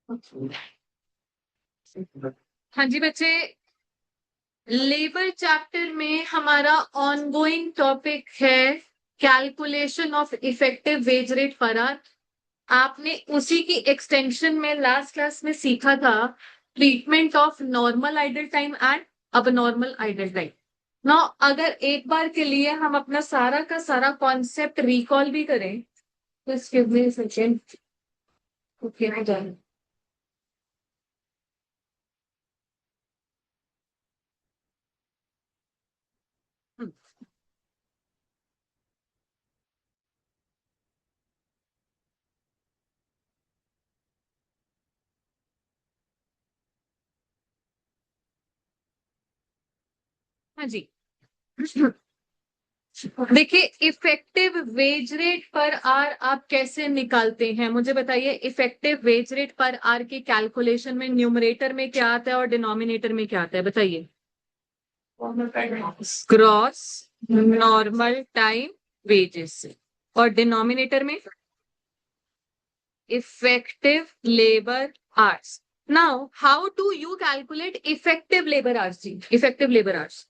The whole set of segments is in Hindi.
हाँ जी बच्चे, लेबर चैप्टर में हमारा ऑनगोइंग टॉपिक है calculation of effective wage rate per our. आपने उसी की एक्सटेंशन में लास्ट क्लास में सीखा था treatment of normal idle time and अब नॉर्मल आइडल टाइम। ना अगर एक बार के लिए हम अपना सारा का सारा कॉन्सेप्ट रिकॉल भी करें तो give me second. Okay done. हाँ जी। देखिए, इफेक्टिव वेज रेट पर आर आप कैसे निकालते हैं मुझे बताइए। इफेक्टिव वेज रेट पर आर की कैलकुलेशन में न्यूमरेटर में क्या आता है और डिनोमिनेटर में क्या आता है बताइए। ग्रॉस नॉर्मल टाइम वेजेस और डिनोमिनेटर में effective labour hours. Now how do you calculate effective labour hours जी? Effective labour hours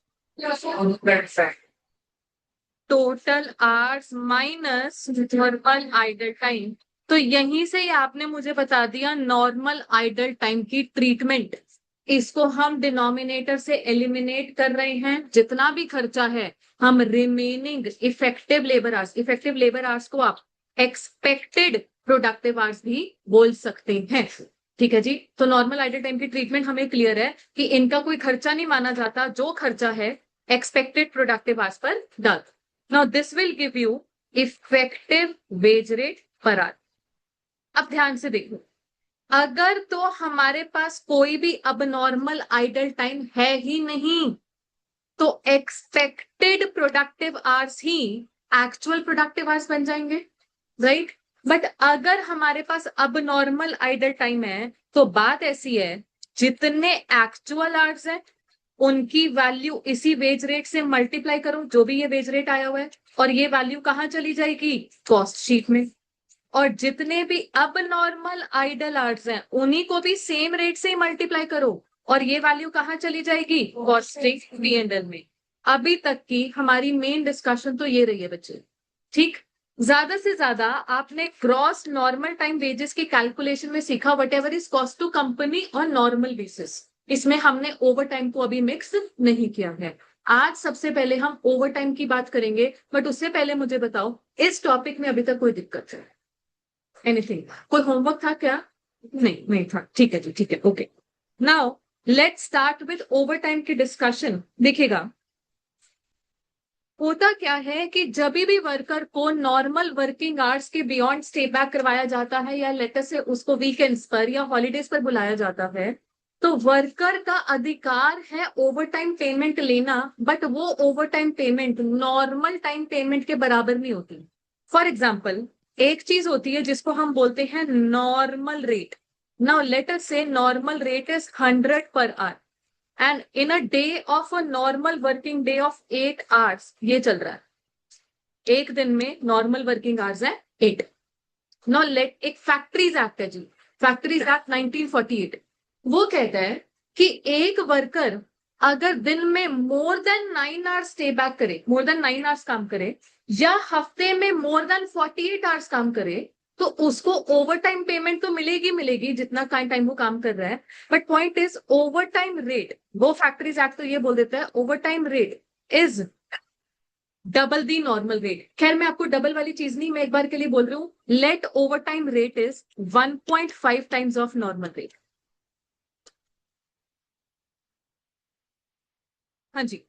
total hours minus normal idle time. तो यहीं से ही आपने मुझे बता दिया नॉर्मल आइडल टाइम की ट्रीटमेंट। इसको हम डिनोमिनेटर से एलिमिनेट कर रहे हैं, जितना भी खर्चा है हम remaining effective labour hours, effective labour hours को आप एक्सपेक्टेड प्रोडक्टिव आवर्स भी बोल सकते हैं। ठीक है जी। तो नॉर्मल आइडल टाइम की ट्रीटमेंट हमें क्लियर है कि इनका कोई खर्चा नहीं माना जाता, जो खर्चा है एक्सपेक्टेड प्रोडक्टिव आवर्स पर डाल। Now this will give you effective wage rate per hour। अब ध्यान से देखो, अगर तो हमारे पास कोई भी अबनॉर्मल आइडल टाइम है ही नहीं तो एक्सपेक्टेड प्रोडक्टिव आवर्स ही एक्चुअल प्रोडक्टिव आवर्स बन जाएंगे, राइट। बट अगर हमारे पास अबनॉर्मल आइडल टाइम है तो बात ऐसी है, जितने एक्चुअल आवर्स है उनकी वैल्यू इसी वेज रेट से मल्टीप्लाई करो, जो भी ये वेज रेट आया हुआ है, और ये वैल्यू कहां चली जाएगी? कॉस्ट शीट में। और जितने भी अब नॉर्मल आइडल आवर्स हैं उन्हीं को भी सेम रेट से ही मल्टीप्लाई करो और ये वैल्यू कहां चली जाएगी? कॉस्टिंग P&L में। अभी तक की हमारी मेन डिस्कशन तो ये रही है बच्चे, ठीक। ज्यादा से ज्यादा आपने क्रॉस नॉर्मल टाइम वेजेस की कैलकुलेशन में सीखा whatever is cost to company on normal basis. इसमें हमने ओवर टाइम को अभी मिक्स नहीं किया है। आज सबसे पहले हम ओवर टाइम की बात करेंगे, बट उससे पहले मुझे बताओ इस टॉपिक में अभी तक कोई दिक्कत है? एनीथिंग? कोई होमवर्क था क्या? नहीं नहीं था, ठीक है जी, ठीक है, okay. Now let's start with over time की डिस्कशन। देखिएगा, होता क्या है कि जब भी वर्कर को नॉर्मल वर्किंग आवर्स के बियॉन्ड स्टे बैक करवाया जाता है या लेटर से उसको वीकेंड्स पर या हॉलीडेज पर बुलाया जाता है, तो वर्कर का अधिकार है ओवर टाइम पेमेंट लेना, बट वो over time payment normal time payment के बराबर नहीं होती। फॉर एग्जाम्पल, एक चीज होती है जिसको हम बोलते हैं नॉर्मल रेट। नाउ लेटर से नॉर्मल रेट इज 100 पर our and in a day of a normal working day of 8 hours ये चल रहा है। एक दिन में नॉर्मल वर्किंग आवर्स है 8। नो लेट एक फैक्ट्रीज एक्ट है जी, फैक्ट्रीज एक्ट 1948। वो कहता है कि एक वर्कर अगर दिन में more than 9 hours stay back करे, मोर देन 9 आवर्स काम करे, या हफ्ते में मोर देन 48 आवर्स काम करे, तो उसको ओवर टाइम पेमेंट तो मिलेगी मिलेगी जितना टाइम वो काम कर रहा है। But point is over time rate, वो फैक्ट्रीज एक्ट तो ये बोल देता है over time rate is double the normal rate. खैर मैं आपको डबल वाली चीज नहीं, मैं एक बार के लिए बोल रही हूँ, let over time rate is 1.5 times of normal rate. हाँ जी।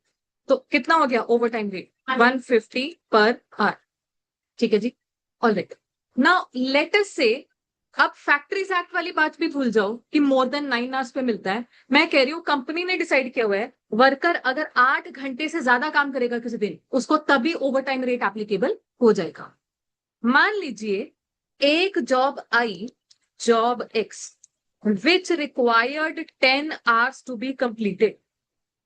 तो कितना हो गया over time rate? 150 per hour. ठीक है जी, ऑलराइट। नाउ लेट अस से, अब फैक्ट्रीज एक्ट वाली बात भी भूल जाओ कि मोर देन 9 आवर्स पे मिलता है। मैं कह रही हूँ कंपनी ने डिसाइड किया हुआ है वर्कर अगर 8 घंटे से ज्यादा काम करेगा किसी दिन, उसको तभी ओवर टाइम रेट एप्लीकेबल हो जाएगा। मान लीजिए एक जॉब आई, job X, which required 10 hours to be completed,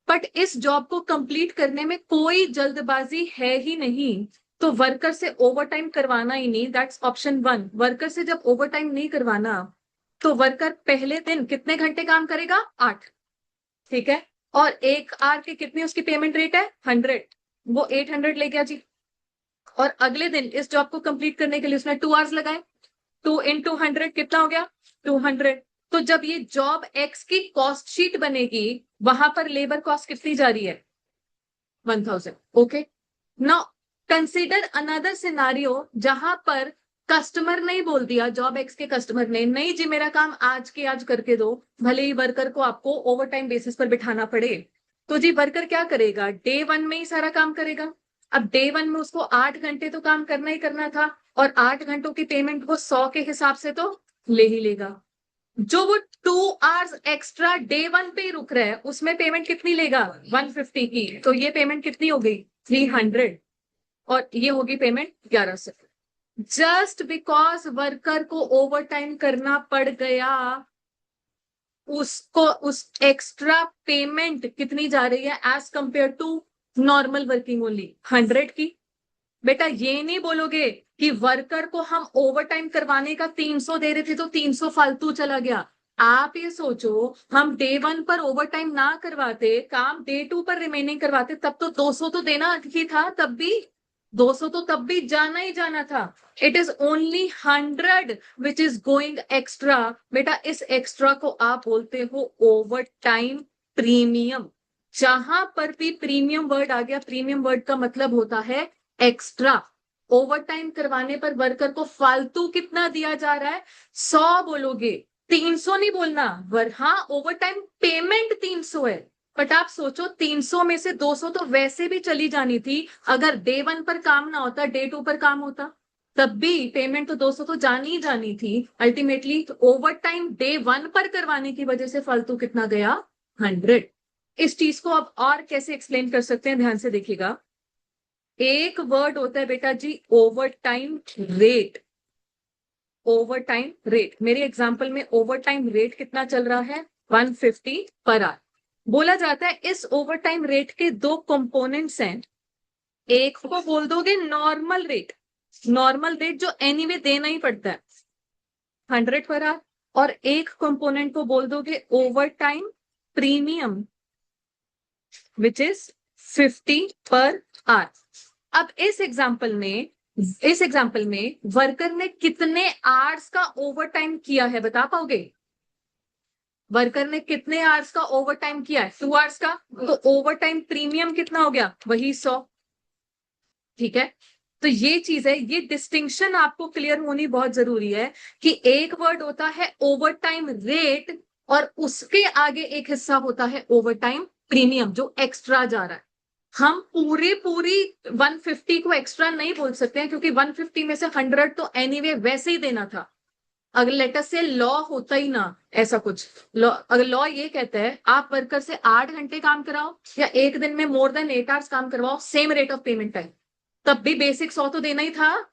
but इस जॉब को कंप्लीट करने में कोई जल्दबाजी है ही नहीं, तो वर्कर से ओवर टाइम करवाना ही नहीं। That's option 1। वर्कर से जब ओवर टाइम नहीं करवाना तो वर्कर पहले दिन कितने घंटे काम करेगा? 8। ठीक है, और 1 आवर की कितनी उसकी पेमेंट रेट है? 100। वो 800 ले गया जी। और अगले दिन इस जॉब को कंप्लीट करने के लिए उसने 2 आवर्स लगाए। 2 × 100 कितना हो गया? 200। तो जब ये जॉब एक्स की कॉस्ट शीट बनेगी, वहां पर लेबर कॉस्ट कितनी जा रही है? 1000। Okay, now consider another scenario जहां पर कस्टमर ने ही बोल दिया, जॉब एक्स के कस्टमर ने, नहीं जी मेरा काम आज के आज करके दो, भले ही वर्कर को आपको ओवर टाइम बेसिस पर बिठाना पड़े। तो जी वर्कर क्या करेगा? डे 1 में ही सारा काम करेगा। अब डे 1 में उसको 8 घंटे तो काम करना ही करना था, और 8 घंटों की पेमेंट वो 100 के हिसाब से तो ले ही लेगा। जो वो 2 आवर्स एक्स्ट्रा डे 1 पे ही रुक रहा है, उसमें पेमेंट कितनी लेगा? 150 की। तो ये पेमेंट कितनी हो गई? 300। और ये होगी पेमेंट 1100। जस्ट बिकॉज वर्कर को ओवर टाइम करना पड़ गया, उसको उस एक्स्ट्रा पेमेंट कितनी जा रही है as compare to normal working? Only 100 की। बेटा ये नहीं बोलोगे कि वर्कर को हम ओवर टाइम करवाने का 300 दे रहे थे तो 300 फालतू चला गया। आप ये सोचो, हम डे 1 पर ओवर टाइम ना करवाते, काम डे 2 पर रिमेनिंग करवाते, तब तो 200 तो देना ही था। तब भी 200 तो तब भी जाना ही जाना था। It is only 100 which is going extra. बेटा इस एक्स्ट्रा को आप बोलते हो ओवर टाइम प्रीमियम। जहां पर भी प्रीमियम वर्ड आ गया, प्रीमियम वर्ड का मतलब होता है एक्स्ट्रा। ओवर टाइम करवाने पर वर्कर को फालतू कितना दिया जा रहा है? 100 बोलोगे, 300 नहीं बोलना। हाँ, ओवर टाइम पेमेंट 300 है, बट आप सोचो 300 में से 200 तो वैसे भी चली जानी थी। अगर डे 1 पर काम ना होता, डे 2 पर काम होता, तब भी पेमेंट तो 200 तो जानी ही जानी थी अल्टीमेटली। तो ओवर टाइम डे 1 पर करवाने की वजह से फालतू कितना गया? 100। इस चीज को अब और कैसे एक्सप्लेन कर सकते हैं, ध्यान से देखिएगा। एक वर्ड होता है बेटा जी over time rate. Over time rate, मेरे एग्जांपल में ओवर टाइम रेट कितना चल रहा है? 150 पर आवर। बोला जाता है इस ओवर टाइम रेट के दो कंपोनेंट्स हैं। एक को बोल दोगे नॉर्मल रेट, नॉर्मल रेट जो एनीवे देना ही पड़ता है, 100 पर आवर। और एक कंपोनेंट को बोल दोगे over time premium, which is 50 per hour. अब इस एग्जाम्पल में वर्कर ने कितने आवर्स का ओवर टाइम किया है, बता पाओगे? वर्कर ने कितने आवर्स का ओवर टाइम किया है? 2 आवर्स का। तो ओवर टाइम प्रीमियम कितना हो गया? वही 100। ठीक है, तो ये चीज है, ये डिस्टिंक्शन आपको क्लियर होनी बहुत जरूरी है कि एक वर्ड होता है ओवर टाइम रेट, और उसके आगे एक हिस्सा होता है ओवर टाइम प्रीमियम जो एक्स्ट्रा जा रहा है। हम पूरी 150 को एक्स्ट्रा नहीं बोल सकते हैं, क्योंकि 150 में से 100 तो एनीवे वैसे ही देना था। अगर लेटर से लॉ होता ही ना ऐसा कुछ, लॉ अगर लॉ ये कहता है आप वर्कर से 8 घंटे काम कराओ या एक दिन में मोर देन 8 आवर्स काम करवाओ, सेम रेट ऑफ पेमेंट है, तब भी बेसिक 100 तो देना ही था।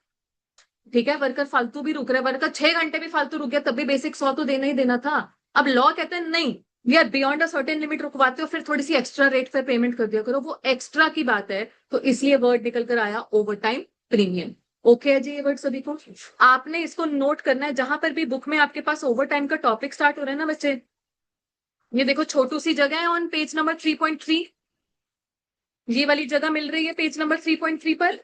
ठीक है, वर्कर फालतू भी रुक रहा है, वर्कर 6 घंटे भी फालतू रुक गया, तब भी बेसिक 100 तो देना ही देना था। अब लॉ कहते हैं नहीं, we are beyond a certain limit, रुकवाते हो फिर थोड़ी सी एक्स्ट्रा रेट पर पेमेंट कर दिया करो, वो एक्स्ट्रा की बात है। तो इसलिए वर्ड निकल कर आया ओवर टाइम प्रीमियम। ओके है जी ये वर्ड सभी को? आपने इसको नोट करना है, जहां पर भी बुक में आपके पास ओवर टाइम का टॉपिक स्टार्ट हो रहा है ना बच्चे, ये देखो छोटू सी जगह है ऑन पेज नंबर 3.3, ये वाली जगह मिल रही है पेज नंबर 3.3 पर।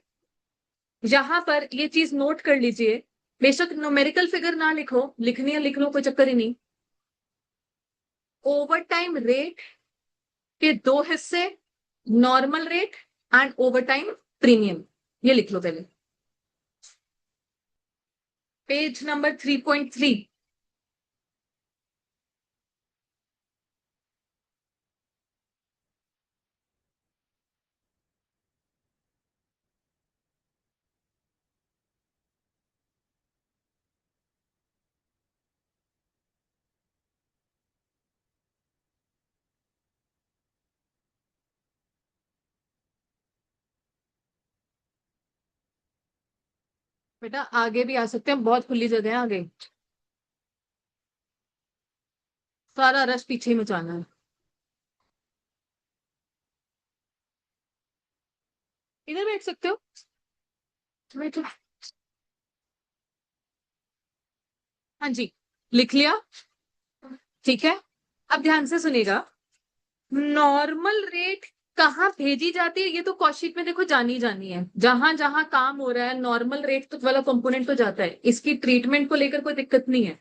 यहां पर ये चीज नोट कर लीजिए। बेशक न्यूमेरिकल फिगर ना लिखो, लिखनी है लिख लो, कोई चक्कर ही नहीं। ओवर टाइम रेट के दो हिस्से, normal rate and over time premium, ये लिख लो पहले, पेज नंबर 3.3। बेटा आगे भी आ सकते हैं, बहुत खुली जगह है आगे, सारा रश पीछे ही मचाना है। इधर बैठ सकते हो, बैठो। हाँ जी, लिख लिया? ठीक है, अब ध्यान से सुनिएगा। नॉर्मल रेट कहाँ भेजी जाती है, ये तो कॉस्ट में देखो जानी जानी है, जहां जहां काम हो रहा है नॉर्मल रेट तो वाला कंपोनेंट तो जाता है, इसकी ट्रीटमेंट को लेकर कोई दिक्कत नहीं है।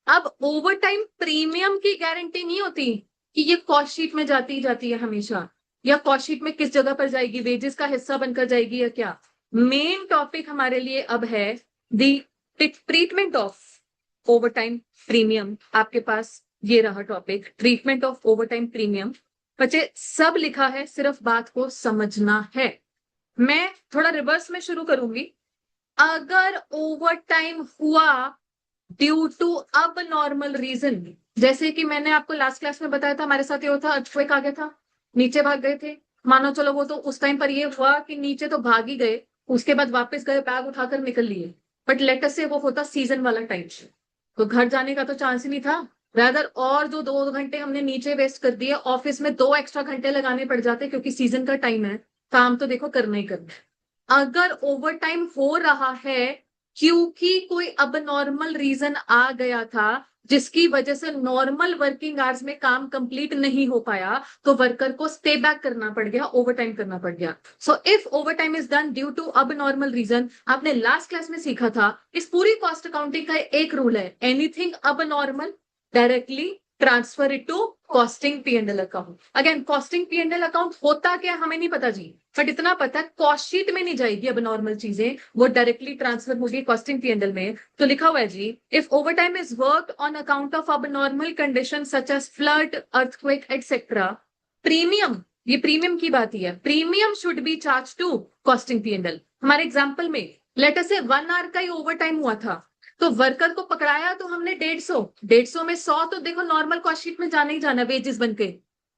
अब ओवर टाइम प्रीमियम की गारंटी नहीं होती कि ये कॉस्ट शीट में जाती ही जाती है हमेशा, या कॉस्ट शीट में किस जगह पर जाएगी, वेजेस का हिस्सा बनकर जाएगी या क्या। मेन टॉपिक हमारे लिए अब है the treatment of over time premium. आपके पास ये रहा topic, treatment of over time premium. बच्चे सब लिखा है, सिर्फ बात को समझना है। मैं थोड़ा रिवर्स में शुरू करूंगी। अगर ओवर टाइम हुआ due to abnormal reason, जैसे कि मैंने आपको लास्ट क्लास में बताया था, हमारे साथ ये होता, अर्थक्वेक आ गया था, नीचे भाग गए थे, मानो चलो वो तो उस टाइम पर ये हुआ कि नीचे तो भाग ही गए, उसके बाद वापस गए, बैग उठाकर निकल लिए, बट लेटर से वो होता सीजन वाला टाइम, तो घर जाने का तो चांस ही नहीं था। रादर और जो 2 घंटे हमने नीचे वेस्ट कर दिए, ऑफिस में 2 एक्स्ट्रा घंटे लगाने पड़ जाते क्योंकि सीजन का टाइम है, काम तो देखो करना ही करना है। अगर ओवर टाइम हो रहा है क्योंकि कोई अब नॉर्मल रीजन आ गया था जिसकी वजह से नॉर्मल वर्किंग आवर्स में काम कंप्लीट नहीं हो पाया, तो वर्कर को स्टे बैक करना पड़ गया, ओवर टाइम करना पड़ गया। So if over time is done due to abnormal reason, आपने लास्ट क्लास में सीखा था, इस पूरी कॉस्ट अकाउंटिंग का एक रूल है, anything abnormal directly transfer it to costing P and L account. Again costing P and L account होता क्या हमें नहीं पता जी, बट इतना पता है कॉस्ट शीट में नहीं जाएगी अब नॉर्मल चीजें, वो डायरेक्टली ट्रांसफर होगी कॉस्टिंग पी एंड एल में। तो लिखा हुआ है जी, if over time is worked on account of abnormal condition such as flood, earthquake etcetera, premium, ये प्रीमियम की बात ही है, premium should be charge to costing P and L. हमारे एग्जाम्पल में लेटर से 1 आवर का ही ओवर टाइम हुआ था, तो वर्कर को पकड़ाया तो हमने 150, में 100 तो देखो नॉर्मल कॉस्ट शीट में जाना ही जाना, वेजेस बनके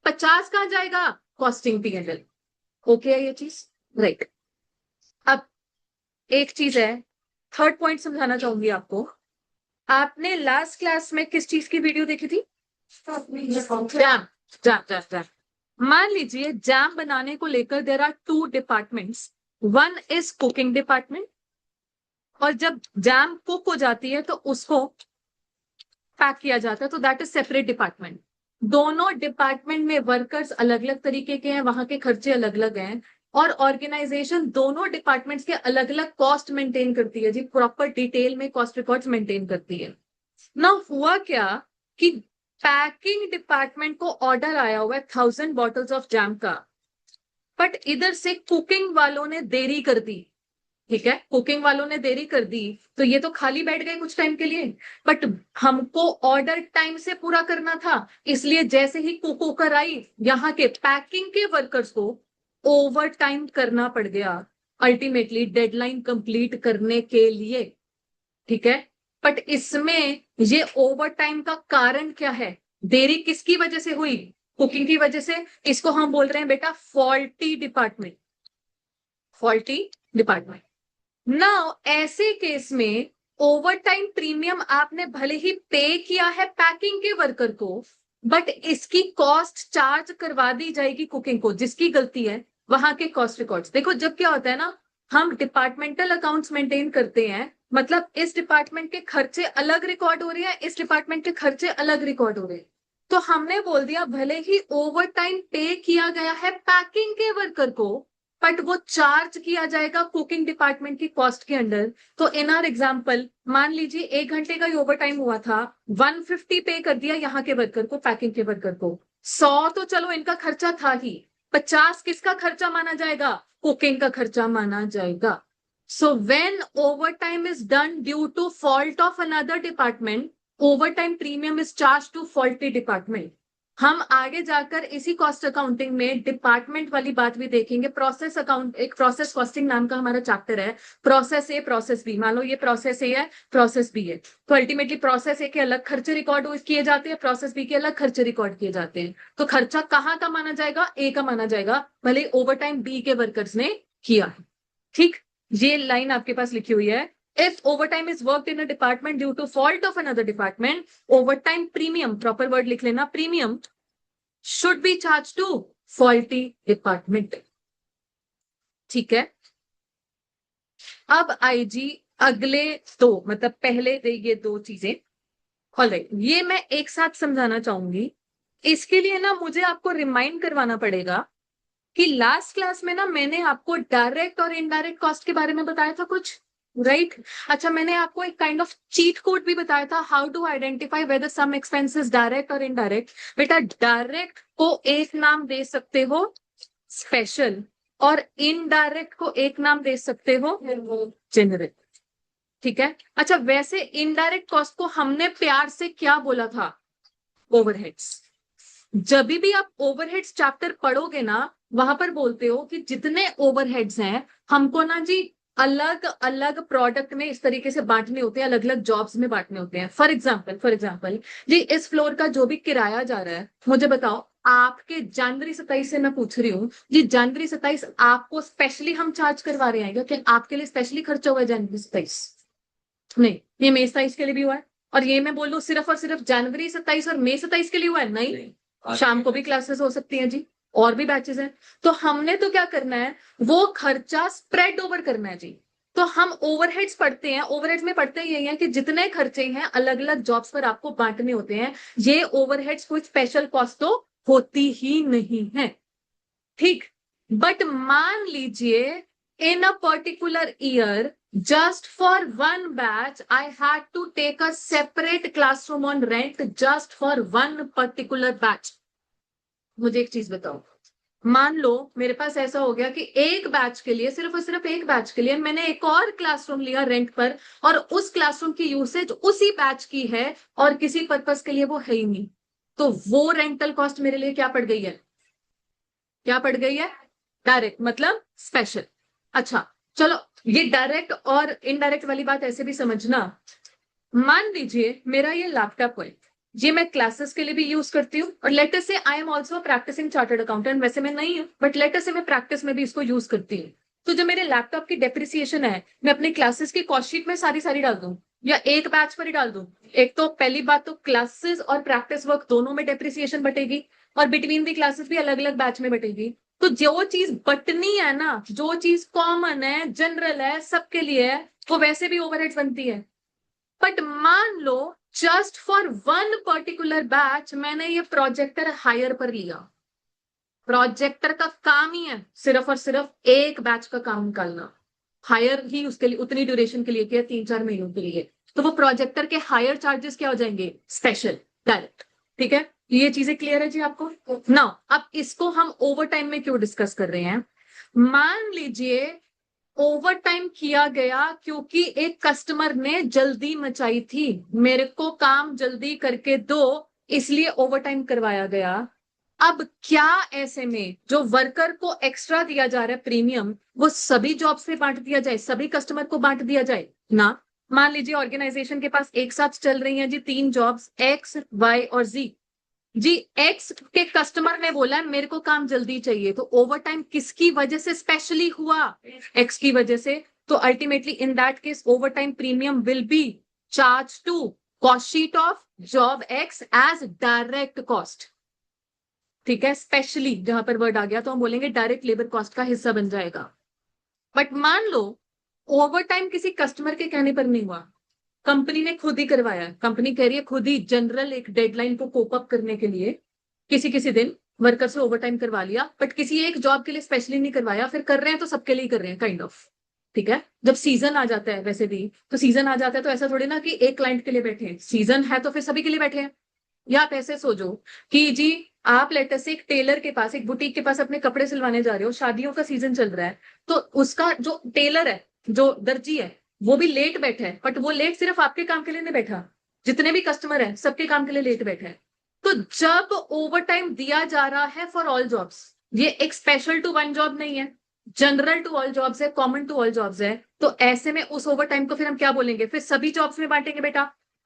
50 कहां जाएगा, costing P and L. Okay है ये चीज, राइट। अब एक चीज है, थर्ड पॉइंट समझाना चाहूंगी आपको। आपने लास्ट क्लास में किस चीज की वीडियो देखी थी? Jam, jam jam jam. मान लीजिए जैम बनाने को लेकर there are 2 departments, one is cooking department, और जब जैम कुक हो जाती है तो उसको पैक किया जाता है, तो दैट इज सेपरेट डिपार्टमेंट। दोनों डिपार्टमेंट में वर्कर्स अलग अलग तरीके के हैं, वहां के खर्चे अलग अलग हैं, और ऑर्गेनाइजेशन दोनों डिपार्टमेंट्स के अलग अलग कॉस्ट मेंटेन करती है जी, प्रॉपर डिटेल में कॉस्ट रिकॉर्ड्स मेंटेन करती है ना। हुआ क्या कि पैकिंग डिपार्टमेंट को ऑर्डर आया हुआ है 1000 बॉटल्स ऑफ जैम का, बट इधर से कुकिंग वालों ने देरी कर दी। ठीक है, कुकिंग वालों ने देरी कर दी, तो ये तो खाली बैठ गए कुछ टाइम के लिए, बट हमको ऑर्डर टाइम से पूरा करना था, इसलिए जैसे ही कुक होकर आई, यहाँ के पैकिंग के वर्कर्स को ओवर टाइम करना पड़ गया अल्टीमेटली डेडलाइन कंप्लीट करने के लिए। ठीक है, बट इसमें ये ओवर टाइम का कारण क्या है, देरी किसकी वजह से हुई, कुकिंग की वजह से। इसको हम बोल रहे हैं बेटा faulty department, faulty department. Now ऐसे केस में ओवर टाइम प्रीमियम आपने भले ही पे किया है पैकिंग के वर्कर को, बट इसकी कॉस्ट चार्ज करवा दी जाएगी कुकिंग को, जिसकी गलती है वहां के कॉस्ट रिकॉर्ड्स देखो। जब क्या होता है ना, हम डिपार्टमेंटल अकाउंट्स मेंटेन करते हैं, मतलब इस डिपार्टमेंट के खर्चे अलग रिकॉर्ड हो रहे हैं, इस डिपार्टमेंट के खर्चे अलग रिकॉर्ड हो रहे हैं, तो हमने बोल दिया भले ही ओवर टाइम पे किया गया है पैकिंग के वर्कर को, बट वो चार्ज किया जाएगा कुकिंग डिपार्टमेंट की कॉस्ट के अंडर। तो इन आर एग्जाम्पल मान लीजिए 1 घंटे का ही ओवर टाइम हुआ था, 150 पे कर दिया यहाँ के वर्कर को, पैकिंग के वर्कर को। 100 तो चलो इनका खर्चा था ही, 50 किसका खर्चा माना जाएगा, कुकिंग का खर्चा माना जाएगा। So when over time is done due to fault of another department, over time premium is charge to faulty department. हम आगे जाकर इसी कॉस्ट अकाउंटिंग में डिपार्टमेंट वाली बात भी देखेंगे। प्रोसेस अकाउंट, एक प्रोसेस कॉस्टिंग नाम का हमारा चैप्टर है, प्रोसेस ए प्रोसेस बी। मान लो ये प्रोसेस ए है, प्रोसेस बी है, तो अल्टीमेटली प्रोसेस ए के अलग खर्चे रिकॉर्ड किए जाते हैं, प्रोसेस बी के अलग खर्चे रिकॉर्ड किए जाते हैं। तो खर्चा कहाँ का माना जाएगा, ए का माना जाएगा, भले ओवर टाइम बी के वर्कर्स ने किया है। ठीक, ये लाइन आपके पास लिखी हुई है, if overtime is worked in a department due to fault of another department, overtime premium, proper word लिख लेना, premium should be charged to faulty department। ठीक है, अब आई जी अगले दो, मतलब पहले ये दो चीजें, ऑलराइट, ये मैं एक साथ समझाना चाहूंगी। इसके लिए ना मुझे आपको रिमाइंड करवाना पड़ेगा कि लास्ट क्लास में ना मैंने आपको डायरेक्ट और इनडायरेक्ट कॉस्ट के बारे में बताया था कुछ, राइट अच्छा, मैंने आपको एक काइंड ऑफ चीट कोड भी बताया था, how to identify whether some expenses direct और इनडायरेक्ट। बेटा डायरेक्ट को एक नाम दे सकते हो स्पेशल, और इनडायरेक्ट को एक नाम दे सकते हो जेनरल, ठीक है। अच्छा, वैसे इनडायरेक्ट कॉस्ट को हमने प्यार से क्या बोला था? ओवरहेड्स। जब भी आप ओवरहेड्स चैप्टर पढ़ोगे ना, वहां पर बोलते हो कि जितने ओवरहेड्स हैं हमको ना जी अलग अलग प्रोडक्ट में इस तरीके से बांटने होते हैं, अलग अलग जॉब्स में बांटने होते हैं। फॉर एग्जाम्पल जी, इस फ्लोर का जो भी किराया जा रहा है, मुझे बताओ आपके जनवरी 27 से मैं पूछ रही हूँ जी, जनवरी 27 आपको स्पेशली हम चार्ज करवा रहे हैं क्या? आपके लिए स्पेशली खर्चा हुआ है जनवरी 27? नहीं, ये मई 27 के लिए भी हुआ है। और ये मैं बोल दूं सिर्फ और सिर्फ जनवरी 27 और मई 27 के लिए हुआ है? नहीं, शाम को भी क्लासेस हो सकती हैं जी, और भी बैचेस हैं। तो हमने तो क्या करना है, वो खर्चा स्प्रेड ओवर करना है जी। तो हम ओवरहेड्स पढ़ते हैं, ओवरहेड्स में पढ़ते ही यही है कि जितने खर्चे हैं अलग अलग जॉब्स पर आपको बांटने होते हैं। ये ओवरहेड्स कोई स्पेशल कॉस्ट तो होती ही नहीं है, ठीक। बट मान लीजिए in a particular year, just for one batch I had to take a separate classroom on rent just for one particular batch। मुझे एक चीज बताओ, मान लो मेरे पास ऐसा हो गया कि एक बैच के लिए, सिर्फ और सिर्फ एक बैच के लिए मैंने एक और क्लासरूम लिया रेंट पर, और उस क्लासरूम की यूसेज उसी बैच की है और किसी पर्पस के लिए वो है ही नहीं, तो वो रेंटल कॉस्ट मेरे लिए क्या पड़ गई है? क्या पड़ गई है? डायरेक्ट मतलब स्पेशल। अच्छा चलो, ये डायरेक्ट और इनडायरेक्ट वाली बात ऐसे भी समझना। मान लीजिए मेरा ये लैपटॉप है, ये मैं क्लासेस के लिए भी यूज करती हूँ, और लेटर से I am also practising chartered accountant, वैसे मैं नहीं हूँ बट लेटर से मैं प्रैक्टिस में भी इसको यूज करती हूँ। तो जो मेरे लैपटॉप की डेप्रिसिएशन है, मैं अपनी क्लासेस की कॉस्ट शीट में सारी सारी डाल दूं या एक बैच पर ही डाल दूं? एक तो पहली बात तो क्लासेस और प्रैक्टिस वर्क दोनों में डेप्रिसिएशन बटेगी, और बिटवीन दी क्लासेस भी अलग अलग बैच में बटेगी। तो जो चीज बटनी है ना, जो चीज कॉमन है, जनरल है, सबके लिए है, वो वैसे भी ओवरहेड्स बनती है। बट मान लो just for one particular batch मैंने ये प्रोजेक्टर हायर पर लिया, प्रोजेक्टर का काम ही है सिर्फ और सिर्फ एक बैच का काम निकालना, हायर ही उसके लिए उतनी ड्यूरेशन के लिए किया, 3-4 महीनों के लिए, तो वो प्रोजेक्टर के हायर चार्जेस क्या हो जाएंगे? स्पेशल, डायरेक्ट, ठीक है। ये चीजें क्लियर है जी आपको ना? अब इसको हम ओवर टाइम में क्यों डिस्कस कर रहे हैं? मान लीजिए ओवर टाइम किया गया क्योंकि एक कस्टमर ने जल्दी मचाई थी, मेरे को काम जल्दी करके दो, इसलिए ओवर टाइम करवाया गया। अब क्या ऐसे में जो वर्कर को एक्स्ट्रा दिया जा रहा है प्रीमियम, वो सभी जॉब्स पे बांट दिया जाए, सभी कस्टमर को बांट दिया जाए ना? मान लीजिए ऑर्गेनाइजेशन के पास एक साथ चल रही हैं जी 3 जॉब्स, एक्स वाई और जी। जी एक्स के कस्टमर ने बोला मेरे को काम जल्दी चाहिए, तो ओवर टाइम किसकी वजह से स्पेशली हुआ? एक्स की वजह से। तो ultimately in that case over time premium will be charge to cost sheet of job X as direct cost, ठीक है। स्पेशली जहां पर वर्ड आ गया तो हम बोलेंगे डायरेक्ट लेबर कॉस्ट का हिस्सा बन जाएगा। बट मान लो ओवर टाइम किसी कस्टमर के कहने पर नहीं हुआ, कंपनी ने खुद ही करवाया, कंपनी कह रही है खुद ही, जनरल एक डेडलाइन को कोप अप करने के लिए किसी किसी दिन वर्कर से ओवर टाइम करवा लिया, बट किसी एक जॉब के लिए स्पेशली नहीं करवाया, फिर कर रहे हैं तो सबके लिए कर रहे हैं काइंड ऑफ, ठीक है। जब सीजन आ जाता है, वैसे भी तो सीजन आ जाता है तो ऐसा थोड़ी ना कि एक क्लाइंट के लिए बैठे हैं, सीजन है तो फिर सभी के लिए बैठे हैं। या आप ऐसे सोचो कि जी आप लेटर से एक टेलर के पास, एक बुटीक के पास अपने कपड़े सिलवाने जा रहे हो, शादियों का सीजन चल रहा है, तो उसका जो टेलर है, जो दर्जी है, वो भी लेट बैठा है, बट वो लेट सिर्फ आपके काम के लिए नहीं बैठा, जितने भी कस्टमर है सबके काम के लिए लेट बैठा है। तो जब ओवर टाइम दिया जा रहा है फॉर ऑल जॉब्स, ये एक स्पेशल टू वन जॉब नहीं है, जनरल टू ऑल जॉब्स है, कॉमन टू ऑल जॉब्स है, तो ऐसे में उस ओवर टाइम को फिर हम क्या बोलेंगे? फिर सभी जॉब्स में बांटेंगे बेटा,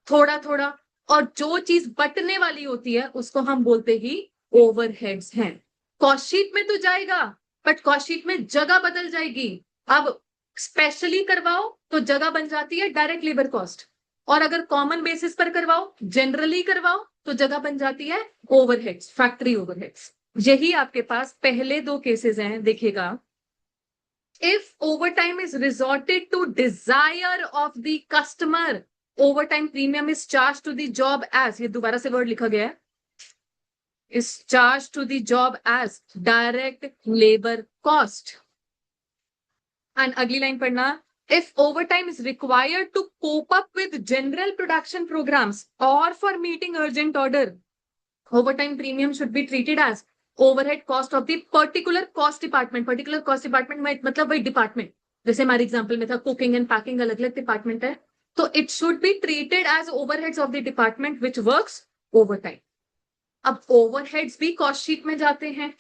थोड़ा थोड़ा। और जो चीज बटने वाली होती है उसको हम बोलते ही ओवरहेड्स हैं। कॉस्ट शीट में तो जाएगा, बट कॉस्ट शीट में जगह बदल जाएगी। अब स्पेशली करवाओ तो जगह बन जाती है डायरेक्ट लेबर कॉस्ट, और अगर कॉमन बेसिस पर करवाओ, जनरली करवाओ, तो जगह बन जाती है ओवरहेड्स, फैक्ट्री ओवरहेड्स। यही आपके पास पहले 2 केसेस हैं, देखिएगा। If overtime is resorted to desire of the customer, over time premium is charge to the job as, ये दोबारा से वर्ड लिखा गया है, is charge to the job as direct labour cost. And अगली लाइन पढ़ना, if over time is required to cope up with general production programmes और for meeting urgent order, overtime premium should be treated as overhead cost of the particular cost department। particular cost department में मतलब वही डिपार्टमेंट, जैसे हमारे एग्जांपल में था कुकिंग एंड पैकिंग अलग अलग डिपार्टमेंट है, तो it should be treated as overheads of the department which works overtime. अब ओवरहेड्स भी कॉस्ट शीट में जाते हैं,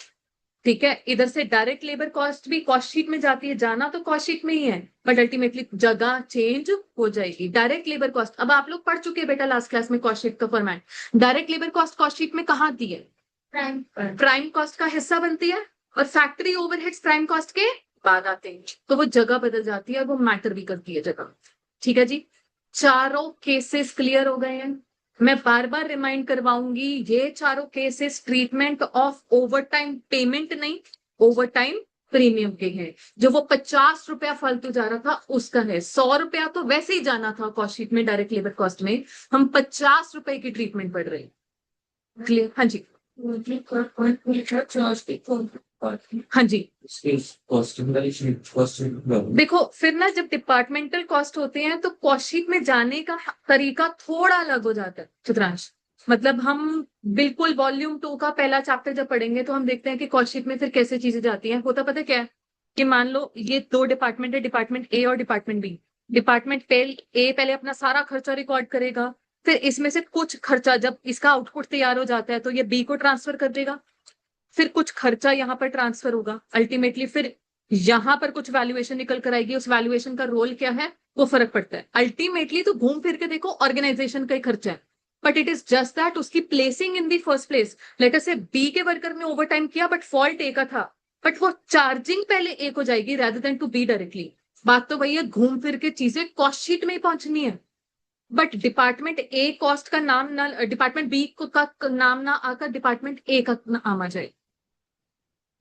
ठीक है, इधर से डायरेक्ट लेबर कॉस्ट भी कॉस्ट शीट में जाती है, जाना तो कॉस्ट शीट में ही है, बट अल्टीमेटली जगह चेंज हो जाएगी। डायरेक्ट लेबर कॉस्ट, अब आप लोग पढ़ चुके हैं बेटा लास्ट क्लास में कॉस्ट शीट का format. Direct labour cost cost sheet में कहाँ दी है? प्राइम कॉस्ट का हिस्सा बनती है, और फैक्ट्री ओवरहेड्स प्राइम कॉस्ट के बाद आते हैं, तो वो जगह बदल जाती है और वो मैटर भी करती है जगह। ठीक है जी, चारों केसेस क्लियर हो गए हैं। मैं बार बार रिमाइंड करवाऊंगी, ये चारों cases treatment of overtime payment नहीं, ओवरटाइम प्रीमियम के हैं। जो वो 50 रुपया फालतू जा रहा था उसका है, 100 रुपया तो वैसे ही जाना था कॉस्ट शीट में डायरेक्ट लेबर कॉस्ट में, हम 50 रुपए की ट्रीटमेंट पढ़ रहे हैं। क्लियर? हाँ जी, हाँ जी। देखो फिर ना, जब डिपार्टमेंटल कॉस्ट होते हैं तो कॉस्ट शीट में जाने का तरीका थोड़ा अलग हो जाता है चित्रांश। मतलब हम बिल्कुल वॉल्यूम 2 का पहला चैप्टर जब पढ़ेंगे तो हम देखते हैं कि कॉस्ट शीट में फिर कैसे चीजें जाती हैं। होता पता क्या है कि मान लो ये दो डिपार्टमेंट है, डिपार्टमेंट ए और डिपार्टमेंट बी। डिपार्टमेंट ए पहले अपना सारा खर्चा रिकॉर्ड करेगा, फिर इसमें से कुछ खर्चा जब इसका आउटपुट तैयार हो जाता है तो ये बी को ट्रांसफर कर देगा, फिर कुछ खर्चा यहाँ पर ट्रांसफर होगा, अल्टीमेटली फिर यहां पर कुछ वैल्यूएशन निकल कर आएगी, उस वैल्यूएशन का रोल क्या है वो फर्क पड़ता है। अल्टीमेटली तो घूम फिर के देखो ऑर्गेनाइजेशन का ही खर्चा है, but it is just that उसकी placing in the first place. Let's say B के वर्कर ने ओवर टाइम किया बट फॉल्ट ए का था, बट वो चार्जिंग पहले ए को जाएगी rather than to B directly. बात तो वही है, घूम फिर के चीजें कॉस्ट शीट में ही पहुंचनी है, बट डिपार्टमेंट ए कॉस्ट का नाम ना, डिपार्टमेंट बी का नाम ना आकर डिपार्टमेंट ए का नाम आ जाए।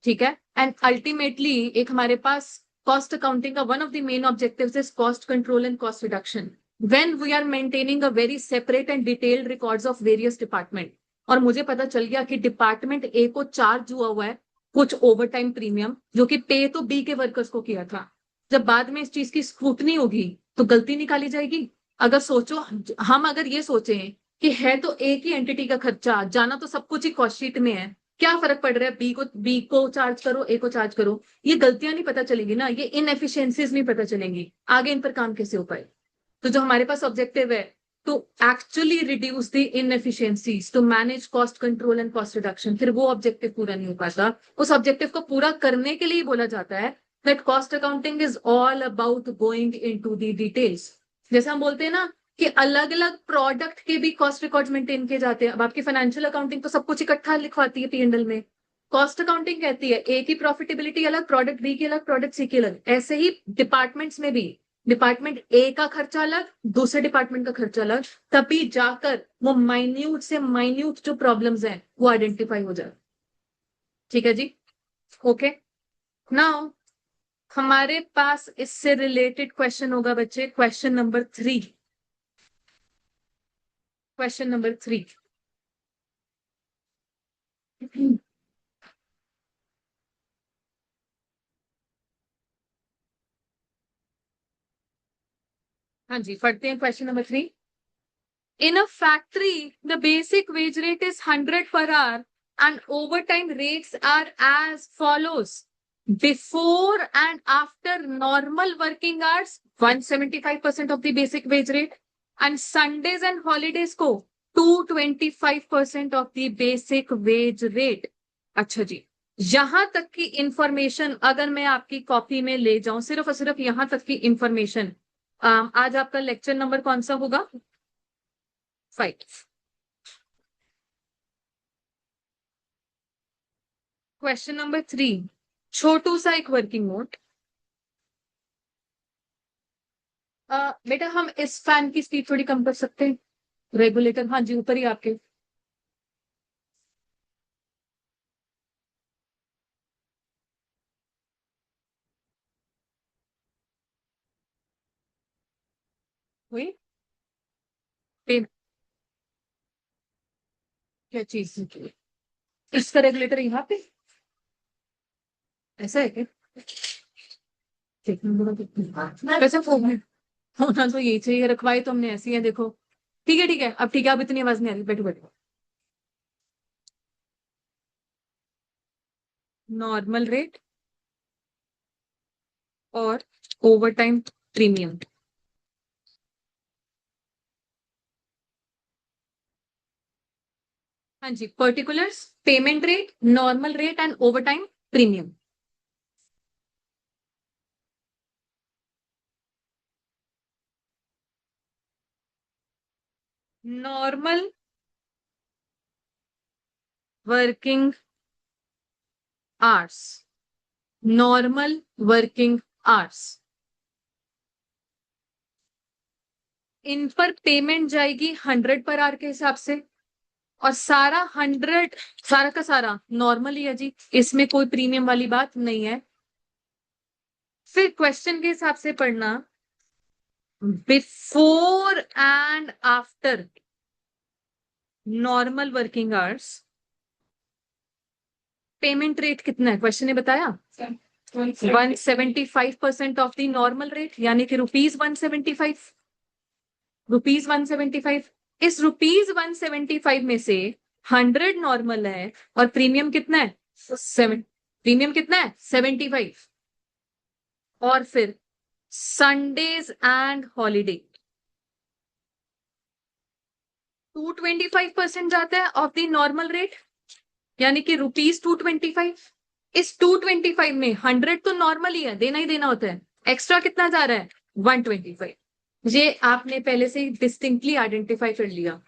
ठीक है, एंड अल्टीमेटली एक हमारे पास कॉस्ट अकाउंटिंग का one of the main objectives is cost control and cost reduction when we are maintaining a very separate and detailed records of various department. और मुझे पता चल गया कि डिपार्टमेंट ए को चार्ज हुआ है कुछ ओवर टाइम प्रीमियम, जो कि पे तो बी के वर्कर्स को किया था। जब बाद में इस चीज की स्क्रूटनी होगी तो गलती निकाली जाएगी। अगर सोचो, हम अगर ये सोचें कि है तो एक ही एंटिटी का खर्चा, जाना तो सब कुछ ही कॉस्ट शीट में है, क्या फर्क पड़ रहा है बी को चार्ज करो ए को चार्ज करो, ये गलतियां नहीं पता चलेंगी ना, ये इनएफिशिएंसीज नहीं पता चलेंगी, आगे इन पर काम कैसे हो पाए। तो जो हमारे पास ऑब्जेक्टिव है to actually reduce the inefficiencies, to manage cost control and cost reduction, फिर वो ऑब्जेक्टिव पूरा नहीं हो पाता। उस ऑब्जेक्टिव को पूरा करने के लिए बोला जाता है that cost accounting is all about going into the details. जैसे हम बोलते हैं ना कि अलग अलग प्रोडक्ट के भी कॉस्ट रिकॉर्ड मेंटेन किए जाते हैं। अब आपकी फाइनेंशियल अकाउंटिंग तो सब कुछ इकट्ठा लिखवाती है पीएनएल में, कॉस्ट अकाउंटिंग कहती है ए की प्रॉफिटेबिलिटी अलग, प्रोडक्ट बी की अलग, प्रोडक्ट सी की अलग। ऐसे ही डिपार्टमेंट्स में भी डिपार्टमेंट ए का खर्चा अलग, दूसरे डिपार्टमेंट का खर्चा अलग, तभी जाकर वो माइन्यूट से माइन्यूट जो प्रॉब्लम्स हैं वो आइडेंटिफाई हो जाए। ठीक है जी, ओके। नाउ हमारे पास इससे रिलेटेड क्वेश्चन होगा बच्चे, क्वेश्चन नंबर 3। क्वेश्चन नंबर 3, हाँ जी पढ़ते हैं question number 3। In a factory, the basic wage rate is 100 per hour and overtime rates are as follows. Before and after normal working hours, 175% of the basic wage rate, and Sundays and holidays को 225% of the basic wage rate. अच्छा जी, यहां तक की इंफॉर्मेशन अगर मैं आपकी कॉपी में ले जाऊं, सिर्फ और सिर्फ यहां तक की इंफॉर्मेशन, आज आपका लेक्चर नंबर कौन सा होगा? 5। क्वेश्चन नंबर 3, छोटू सा एक वर्किंग नोट। बेटा हम इस फैन की स्पीड थोड़ी कम कर सकते हैं, रेगुलेटर, हाँ जी ऊपर ही आपके। हुई? क्या चीज? इसका रेगुलेटर यहाँ पे ऐसा है क्या? वैसे होना तो यही चाहिए, रखवाई तो हमने ऐसी है देखो। ठीक है ठीक है, अब ठीक है, अब इतनी आवाज नहीं आ रही, बैठो बैठो। नॉर्मल रेट और ओवर टाइम प्रीमियम। हाँ जी, particulars, payment rate, normal rate and over time premium. Normal working hours, normal working hours, इन पर पेमेंट जाएगी 100 पर आवर के हिसाब से, और सारा 100, सारा का सारा नॉर्मल ही है जी, इसमें कोई प्रीमियम वाली बात नहीं है। फिर क्वेश्चन के हिसाब से पढ़ना, before and after normal working hours payment rate कितना है, क्वेश्चन ने बताया। 175% ऑफ द नॉर्मल रेट, यानी कि ₹175, ₹175। इस ₹175 में से 100 नॉर्मल है और प्रीमियम कितना है? सेवन। प्रीमियम कितना है? 75। और फिर संडेज एंड हॉलीडे 225% जाता है ऑफ द नॉर्मल रेट, यानी कि ₹225। इस 225 में 100 तो नॉर्मल ही है, देना ही देना होता है। एक्स्ट्रा कितना जा रहा है? 125। ये आपने पहले से ही डिस्टिंक्टली आइडेंटिफाई कर लिया।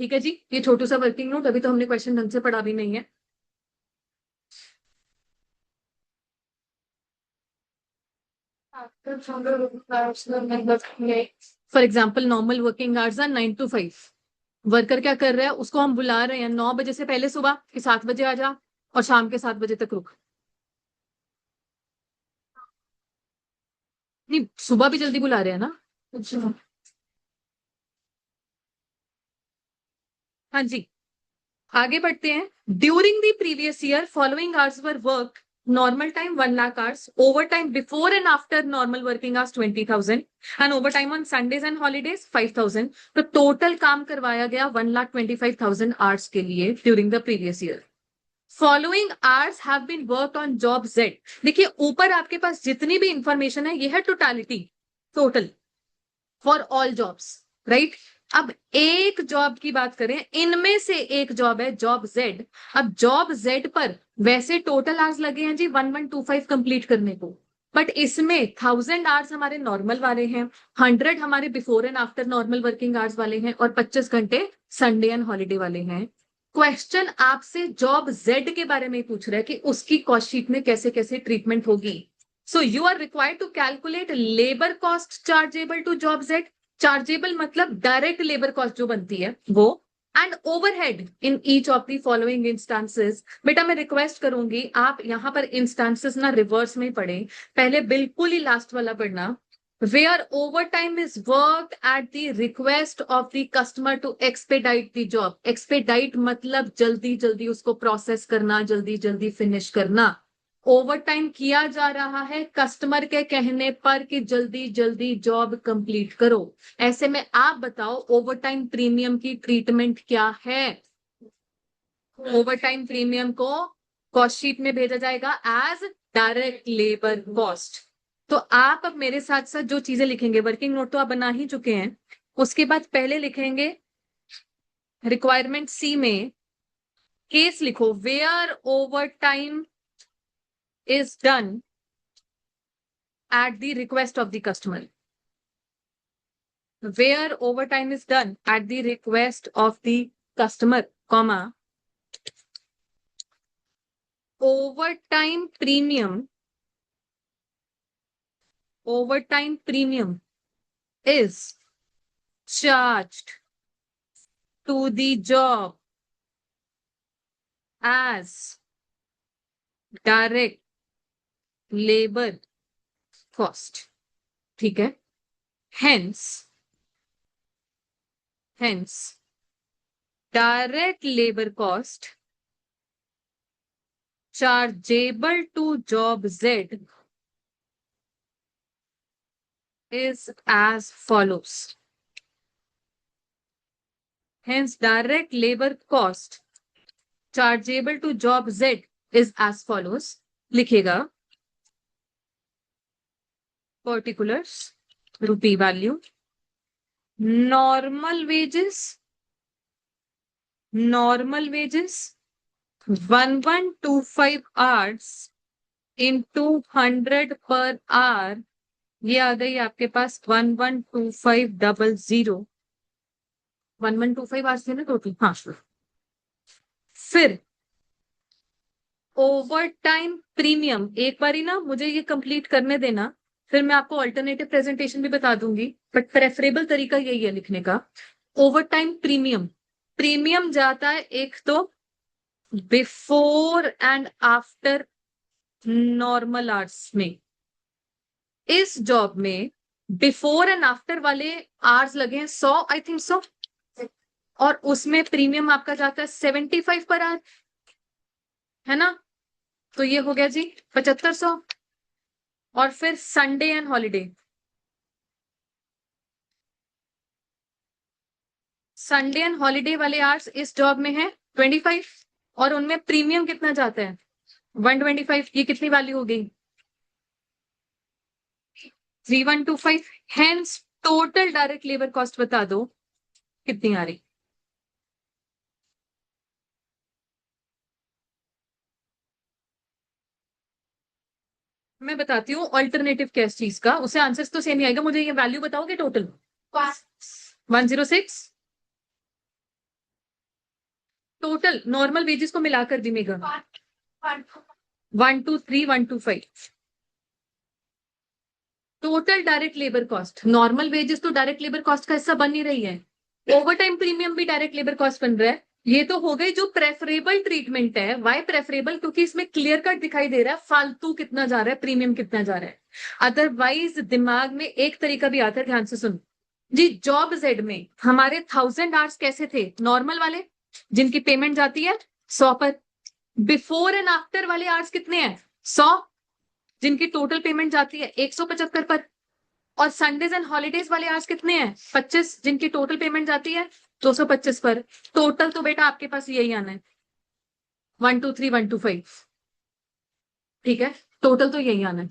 ठीक है जी, ये छोटू सा वर्किंग नोट, अभी तो हमने क्वेश्चन ढंग से पढ़ा भी नहीं है। For example normal working hours are 9 to 5। Worker क्या कर रहा है, उसको हम बुला रहे हैं 9 बजे से पहले सुबह कि 7 बजे आ जा, और शाम के 7 बजे तक रुक। नहीं, सुबह भी जल्दी बुला रहे हैं ना। अच्छा। हाँ जी, आगे बढ़ते हैं। During the previous year following hours were work, normal time 1 lakh hours, over time before and after normal working hours 20,000, and over time on Sundays and holidays 5,000। तो टोटल काम करवाया गया 1,25,000 आवर्स के लिए during the previous year. Following hours have been work on job Z. देखिए ऊपर आपके पास जितनी भी इंफॉर्मेशन है, यह है totality, total for all jobs, right. अब एक जॉब की बात करें, इनमें से एक जॉब है जॉब जेड। अब जॉब जेड पर वैसे टोटल आवर्स लगे हैं जी 1125 कंप्लीट करने को, बट इसमें 1,000 आवर्स हमारे नॉर्मल वाले हैं, 100 हमारे before and after normal working hours वाले हैं, और 25 घंटे संडे एंड हॉलीडे वाले हैं। क्वेश्चन आपसे जॉब जेड के बारे में पूछ रहा है कि उसकी कॉस्ट शीट में कैसे कैसे ट्रीटमेंट होगी। So you are required to calculate labour cost chargeable to job Z. Chargeable मतलब डायरेक्ट लेबर कॉस्ट जो बनती है वो, and overhead in each of the following instances. बेटा मैं रिक्वेस्ट करूंगी आप यहां पर इंस्टांसेस ना रिवर्स में पढ़े, पहले बिल्कुल ही लास्ट वाला पढ़ना। Where overtime is worked at the request of the customer to expedite the job। expedite मतलब जल्दी जल्दी उसको प्रोसेस करना, जल्दी जल्दी फिनिश करना। ओवर टाइम किया जा रहा है कस्टमर के कहने पर कि जल्दी जल्दी जॉब कंप्लीट करो। ऐसे में आप बताओ ओवर टाइम प्रीमियम की ट्रीटमेंट क्या है। ओवर टाइम प्रीमियम को कॉस्ट शीट में भेजा जाएगा एज डायरेक्ट लेबर कॉस्ट। तो आप अब मेरे साथ साथ जो चीजें लिखेंगे, वर्किंग नोट तो आप बना ही चुके हैं, उसके बाद पहले लिखेंगे रिक्वायरमेंट सी में केस लिखो, where over time is done at the request of the customer। Where overtime is done at the request of the customer, comma, overtime premium is charged to the job as direct labor cost। ठीक है, hence Hence, direct labor cost chargeable to job Z is as follows. Hence, direct labor cost chargeable to job Z is as follows. लिखेगा particulars, rupee value, normal wages 1125 hours into 100 per hour, ये आ गई आपके पास 112500, 1125 आवर्स थे ना टोटल। हाँ, फिर ओवर टाइम प्रीमियम, एक बारी ना मुझे ये कंप्लीट करने देना, फिर मैं आपको अल्टरनेटिव प्रेजेंटेशन भी बता दूंगी, बट प्रेफरेबल तरीका यही है लिखने का। ओवर टाइम प्रीमियम, प्रीमियम जाता है एक तो before and after normal hours में। इस जॉब में बिफोर एंड आफ्टर वाले आवर्स लगे हैं 100, आई थिंक 100, और उसमें प्रीमियम आपका जाता है 75 पर आवर, है ना। तो ये हो गया जी 7500। और फिर Sunday and holiday, Sunday and holiday वाले आवर्स इस जॉब में है 25, और उनमें प्रीमियम कितना जाता है 125। ये कितनी वैल्यू हो गई 3125। Hence total direct labour cost बता दो कितनी आ रही। मैं बताती हूँ ऑल्टरनेटिव क्या इस चीज का, उसे आंसर्स तो सेम ही आएगा। मुझे ये वैल्यू बताओगे टोटल 106 टोटल नॉर्मल वेजेस को मिलाकर दी मेगा 123 125 total direct labour cost. Normal wages तो डायरेक्ट लेबर कॉस्ट का हिस्सा बन ही रही है, ओवर टाइम प्रीमियम भी डायरेक्ट लेबर कॉस्ट बन रहा है। ये तो हो गई जो प्रेफरेबल ट्रीटमेंट है। Why preferable? क्योंकि इसमें क्लियर कट दिखाई दे रहा है फालतू कितना जा रहा है, प्रीमियम कितना जा रहा है। अदरवाइज दिमाग में एक तरीका भी आता है, ध्यान से सुन जी। जॉब जेड में हमारे 1000 आवर्स कैसे थे, नॉर्मल वाले जिनकी पेमेंट जाती है 100 पर। बिफोर एंड आफ्टर वाले आवर्स कितने हैं 100, जिनकी टोटल पेमेंट जाती है 175 पर। और संडेज एंड हॉलीडेज वाले आवर्स कितने हैं 25, जिनकी टोटल पेमेंट जाती है 225 पर। टोटल तो बेटा आपके पास यही आना है 123 125, ठीक है। टोटल तो यही आना है।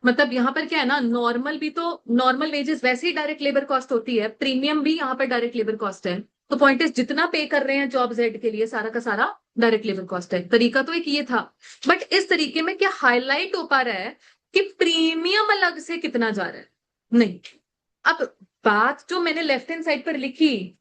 मतलब यहाँ पर क्या है ना, नॉर्मल भी तो, नॉर्मल वेजेस वैसे ही डायरेक्ट लेबर कॉस्ट होती है, प्रीमियम भी यहाँ पर डायरेक्ट लेबर कॉस्ट है। तो पॉइंट इज जितना पे कर रहे हैं जॉब जेड के लिए सारा का सारा डायरेक्ट लेबर कॉस्ट है। तरीका तो एक ये था, बट इस तरीके में क्या हाईलाइट हो पा रहा है कि प्रीमियम अलग से कितना जा रहा है? नहीं। अब बात जो मैंने लेफ्ट हैंड साइड पर लिखी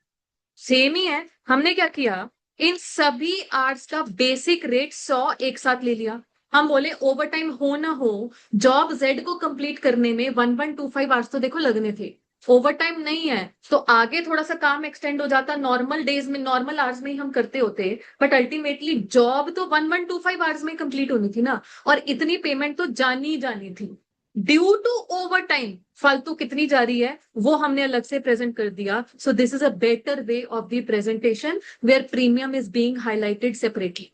सेम ही है। हमने क्या किया, इन सभी आर्ट्स का बेसिक रेट 100 एक साथ ले लिया। हम बोले ओवर टाइम हो ना हो, जॉब जेड को कंप्लीट करने में 1125 आवर्स तो देखो लगने थे। ओवर टाइम नहीं है तो आगे थोड़ा सा काम एक्सटेंड हो जाता, नॉर्मल डेज में नॉर्मल आवर्स में ही हम करते होते, बट अल्टीमेटली जॉब तो 1125 आवर्स में कंप्लीट होनी थी ना, और इतनी पेमेंट तो जानी जानी थी। ड्यू टू ओवर टाइम फालतू कितनी जा रही है वो हमने अलग से प्रेजेंट कर दिया। So this is a better way of the presentation where premium is being highlighted separately,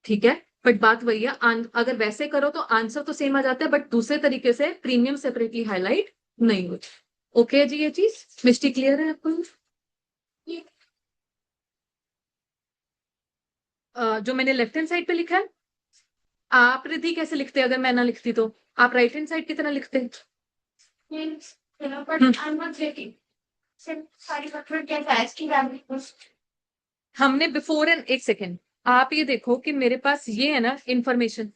ठीक है। बट बात वही है, अगर वैसे करो तो आंसर तो सेम आ जाता है, बट दूसरे तरीके से प्रीमियम सेपरेटली हाईलाइट नहीं होती। ओके जी, ये चीज मिस्टी क्लियर है आपको? जो मैंने लेफ्ट हैंड साइड पे लिखा है, आप रिद्धि कैसे लिखते अगर मैं ना लिखती तो? आप राइट हैंड साइड की तरह लिखते। हमने बिफोर एंड, एक सेकेंड, आप ये देखो कि मेरे पास ये है ना इंफॉर्मेशन,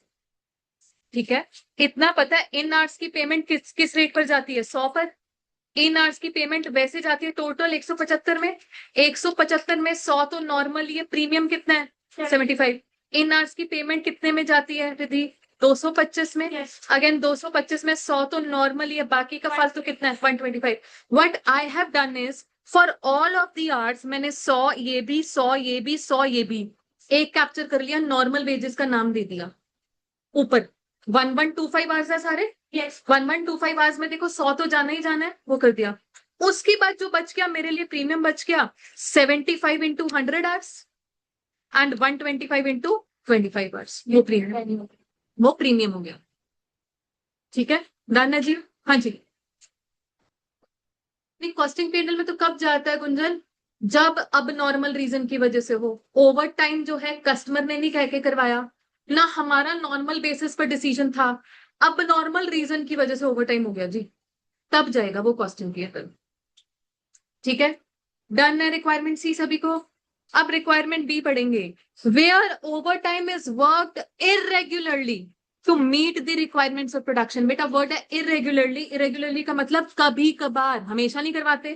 ठीक है। इतना पता है इन आर्ट्स की पेमेंट किस किस रेट पर जाती है 100 पर। इन आवर्स की पेमेंट वैसे जाती है टोटल 175 में, 175 में 100 तो नॉर्मल, ये प्रीमियम कितना है 75। इन आवर्स की पेमेंट कितने में जाती है रिधि 225 में, अगेन 225 में 100 तो नॉर्मल, ये बाकी का फालतू कितना है 125। What I have done is for all of the hours मैंने 100 ये भी 100 ये भी 100 ये भी एक कैप्चर कर लिया, नॉर्मल वेजेस का नाम दे दिया ऊपर। 1125 आवर्स है सारे, 1125 आवर्स में देखो 100 तो जाना ही जाना है, वो कर दिया। उसके बाद जो बच गया मेरे लिए प्रीमियम बच गया 75 into 100 hours and 125 into 25 hours, वो प्रीमियम हो गया। ठीक है, डन है जी। हाँ जी, नहीं कॉस्टिंग पीरियड में तो कब जाता है गुंजन, जब अब नॉर्मल रीजन की वजह से हो। ओवर टाइम जो है कस्टमर ने नहीं कह के करवाया ना, हमारा नॉर्मल बेसिस पर डिसीजन था, अब नॉर्मल रीजन की वजह से ओवर टाइम हो गया जी, तब जाएगा वो कॉस्टिंग पीरियड। ठीक है, डन है रिक्वायरमेंट सी सभी को। अब रिक्वायरमेंट बी पढ़ेंगे, where over time is worked irregularly to meet the requirements of production. बेटा वर्ड है इरेगुलरली, इरेगुलरली का मतलब कभी कभार, हमेशा नहीं करवाते,